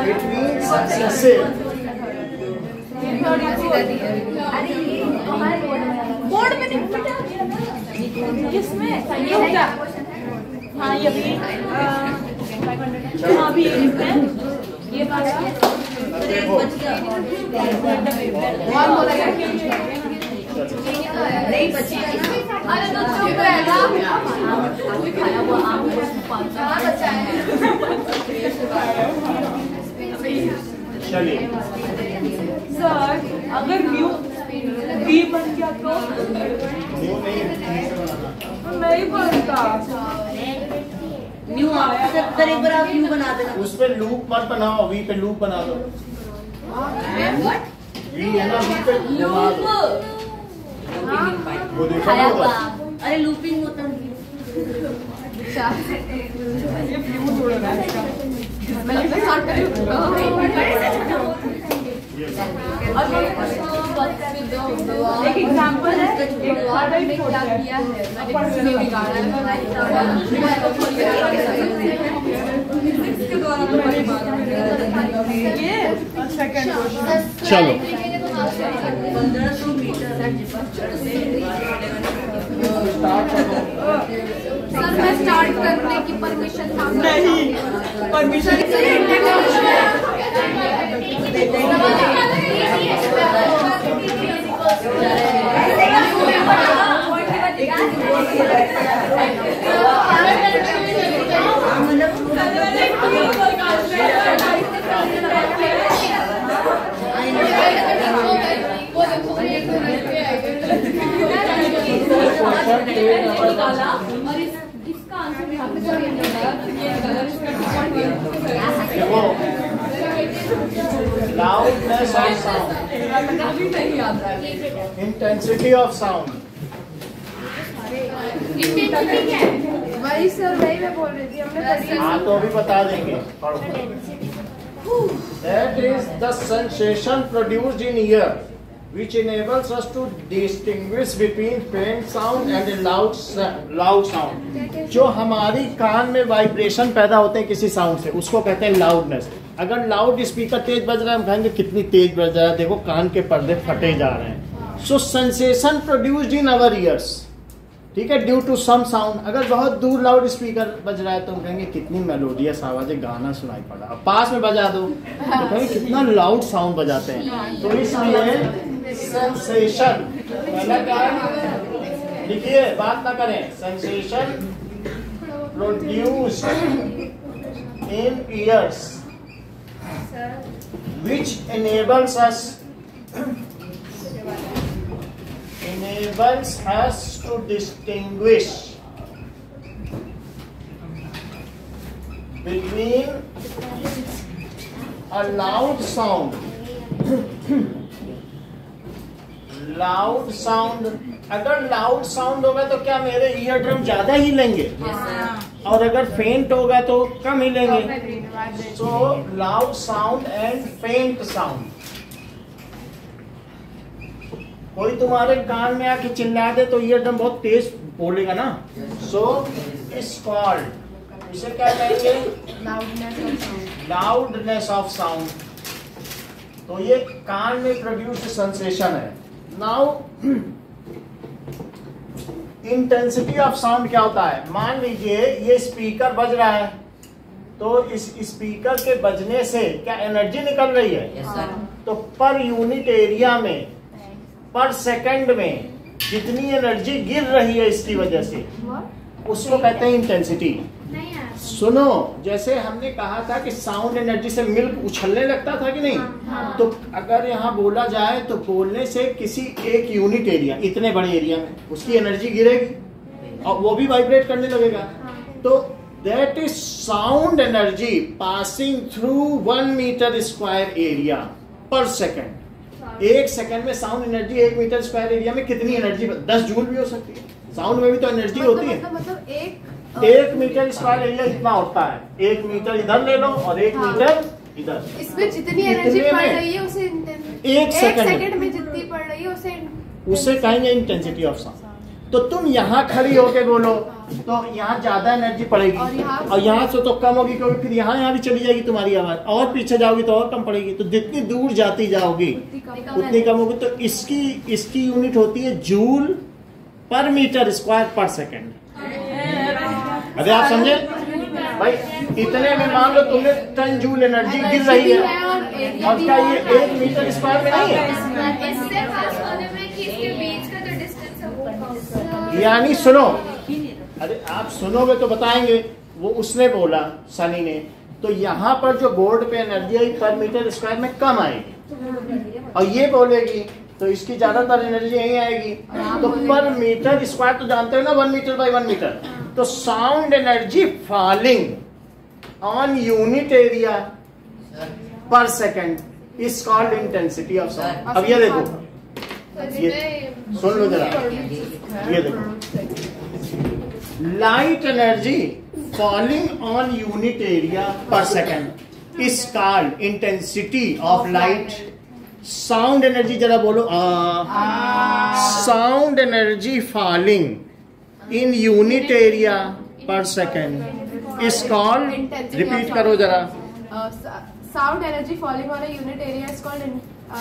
Between successive बोर्ड में नहीं किसमें ये हो क्या? हाँ ये भी हाँ भी ये लिखते हैं. ये बात देखो और बोला नहीं बची है ना। अरे तो चुप रहना. खाया हुआ आम कहाँ बचा है? चलिए. सर अगर म्यू बी बन गया तो नहीं बनता. न्यू आप सत्तर एक बार आप न्यू बना देना। उस पे लूप मत बनाओ, वी पे लूप बना दो. वी है ना, वी पे घुमा दो. वो देखो ना उधर. अरे लूपिंग होता है। मैं लगता है शॉर्ट कर एक एग्जांपल है. एक क्या किया है मैंने बिगाड़ा ये सेकंड चलो 1500 मीटर। सर मैं स्टार्ट करने की परमिशन नहीं परमिशन और इसका आंसर यहाँ पे सर ये देखो loudness of sound, नहीं याद रहा है. intensity of sound. वही सर वही मैं बोल रही थी हमने पढ़ी. हाँ तो अभी बता देंगे. पढ़ो. That is the sensation produced in ear, which enables us to distinguish between faint sound and a loud sound. जो हमारी कान में वाइब्रेशन पैदा होते हैं किसी साउंड से, उसको कहते हैं लाउडनेस. अगर लाउड स्पीकर तेज बज रहा है, हम कहेंगे कितनी तेज बज रहा है, देखो कान के पर्दे फटे जा रहे हैं. So sensation produced in our ears, ठीक है, ड्यू टू सम साउंड. अगर बहुत दूर लाउड स्पीकर बज रहा है तो हम कहेंगे कितनी मेलोडियस आवाज है, गाना सुनाई पड़ा. अब पास में बजा दो तो कहेंगे कितना लाउड साउंड बजाते हैं. तो इसलिए सेंसेशन, पहला क्या है, लिखिए बात ना करें. Sensation produced in years which enables us to distinguish between a loud sound अगर लाउड साउंड होगा तो क्या मेरे ईयर ड्रम ज्यादा ही लेंगे? और अगर फेंट होगा तो कम ही लेंगे। सो लाउड साउंड एंड फेंट साउंड। कोई तुम्हारे कान में आके चिल्ला दे तो ईयर ड्रम बहुत तेज बोलेगा ना। सो इस कॉल्ड, इसे क्या कहेंगे? Loudness of sound. तो ये कान में प्रोड्यूस्ड सेंसेशन है। नाउ इंटेंसिटी ऑफ साउंड क्या होता है? मान लीजिए ये स्पीकर बज रहा है, तो इस स्पीकर के बजने से क्या एनर्जी निकल रही है? Yes, sir. तो पर यूनिट एरिया में, पर सेकंड में जितनी एनर्जी गिर रही है इसकी वजह से, उसको कहते हैं इंटेंसिटी। नहीं यार। सुनो, जैसे हमने कहा था कि साउंड एनर्जी से मिल्क उछलने लगता था कि नहीं? तो अगर यहाँ बोला जाए तो बोलने से किसी एक यूनिट एरिया, इतने बड़े एरिया में उसकी एनर्जी गिरेगी और वो भी वाइब्रेट करने लगेगा। तो that is sound energy passing through 1 metre square area पर सेकंड। एक सेकंड में sound energy 1 metre square area में कितनी एनर्जी? 10 जूल भी हो सकती है। साउंड में भी तो एनर्जी होती है। मतलब 1 मीटर स्क्वायर एरिया इतना होता है। 1 मीटर इधर ले लो और 1 मीटर इधर। इसमें जितनी एनर्जी पड़ रही है उसे एक सेकंड में जितनी पड़ रही है उसे कहेंगे इंटेंसिटी ऑफ साउंड। तो तुम यहाँ खड़ी होके बोलो तो यहाँ ज्यादा एनर्जी पड़ेगी और यहाँ से तो कम होगी, क्योंकि फिर यहाँ भी चली जाएगी तुम्हारी आवाज, और पीछे जाओगी तो और कम पड़ेगी। तो जितनी दूर जाती जाओगी उतनी कम होगी। तो इसकी यूनिट होती है joule per metre square per second. अरे आप समझे भाई? इतने में मान लो तुमने 10 जूल एनर्जी गिर रही है और क्या ये 1 मीटर स्क्वायर में नहीं है? इससे पास होने में कि इसके बीच का जो डिस्टेंस है वो कम। यानी सुनो, अरे आप सुनोगे तो बताएंगे। वो उसने बोला, सनी ने, तो यहाँ पर जो बोर्ड पे एनर्जी आई पर मीटर स्क्वायर में कम आएगी, और ये बोलेगी तो इसकी ज्यादातर एनर्जी यही आएगी। तो पर मीटर स्क्वायर तो जानते हो ना, 1 मीटर बाई 1 मीटर। तो sound energy falling on unit area पर second is called intensity of sound. अब ये देखो, ये सुन लो जरा, ये देखो, light energy falling on unit area पर second is called intensity of light. Sound energy जरा बोलो, sound energy falling in unit area पर सेकंड इज कॉल्ड, रिपीट करो जरा, sound energy falling on a unit area is called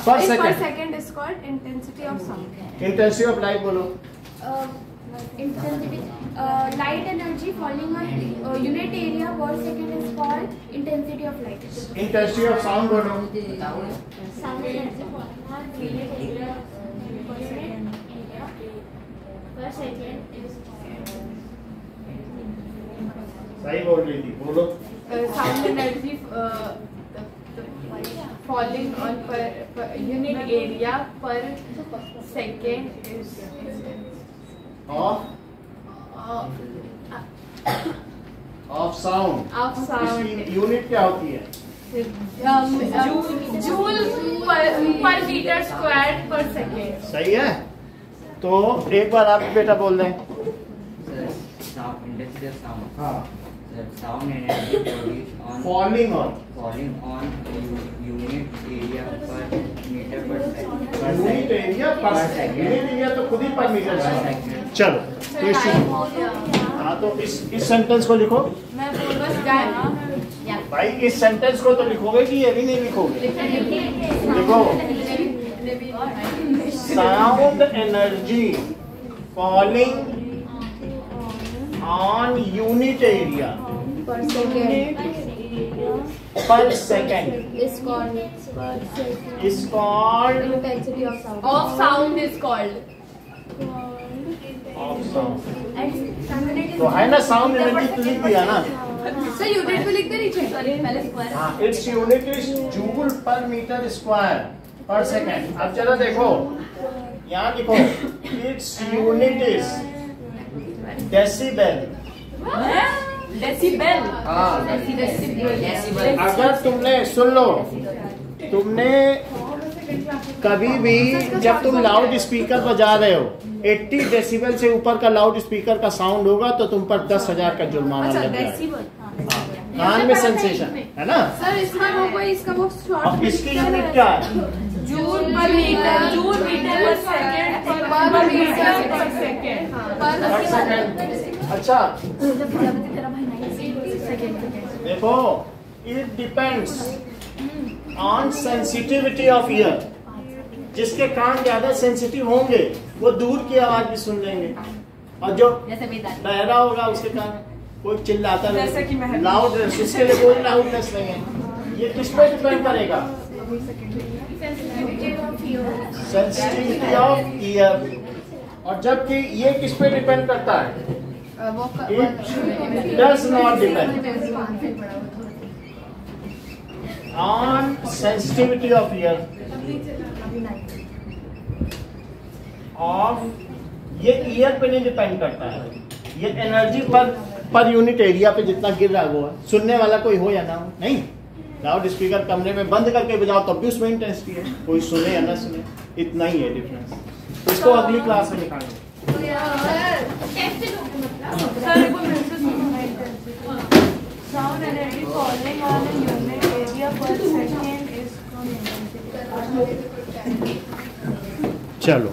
पर second second is called intensity of sound. Intensity of light बोलो। Light energy falling on unit area per second is called intensity of light. Intensity of sound बोलो। Sound energy falling on unit area per second is सही बोल रही थी, बोलो। Sound energy falling on per unit area per second is of sound. of sound. इसकी unit क्या होती है? Joule per metre square per second. सही है। तो एक बार आप बेटा बोल दें। Intensity of sound. हाँ, Sound energy produced on falling on unit area per meter per second. Unit area पर सेकंड। यूनिट एरिया तो खुद ही पर मीटर है। चलो तो इस, हाँ तो इस सेंटेंस को लिखो भाई। इस सेंटेंस को तो लिखोगे कि ये भी नहीं लिखोगे? लिखो, sound energy falling on unit area पर second is called is called intensity of sound. Of sound is called. Of sound. तो है ना, साउंड एनर्जी तो लिख दिया ना। सर यूनिट में लिख दे नीचे पहले स्क्वायर हाँ, its unit is joule per metre square per second. अब चलो देखो यहाँ लिखो, its unit is decibel. Decibel. हाँ, डेसिबल। अगर तुमने सुन लो, तुमने कभी भी जब तुम लाउड स्पीकर बजा रहे हो 80 डेसिबल से ऊपर का लाउड स्पीकर का साउंड होगा तो तुम पर 10,000 का जुर्माना अच्छा लग जाएगा। डेसिबल। कान में सेंसेशन है ना। सर इसका वो कोई इसका वो शॉर्ट अब इसकी यूनिट क्या है? Joule per metre, joule metre per second, per metre per second, per second. अच्छा देखो, it depends on sensitivity of ear. जिसके कान ज्यादा सेंसिटिव होंगे वो दूर की आवाज भी सुन लेंगे, और जो बहरा होगा उसके कान कोई चिल्लाता जैसे कि नहीं, मैं लाउड, इसके लिए कोई लाउडनेस नहीं है। ये किस पे डिपेंड करेगा? Sensitivity of year. और जबकि ये किस पे डिपेंड करता है? It does not depend on sensitivity of year of, ये ईयर पे नहीं डिपेंड करता है, ये एनर्जी पर यूनिट एरिया पे जितना गिर रहा है वो है। सुनने वाला कोई हो या ना हो, नहीं, लाउड स्पीकर कमरे में बंद करके बजाओ तब भी उसमें इंटेंसिटी है, कोई सुने या ना सुने, इतना ही है डिफरेंस। इसको अगली क्लास में दिखाएंगे। Sound energy falling on a unit area per second is from चलो।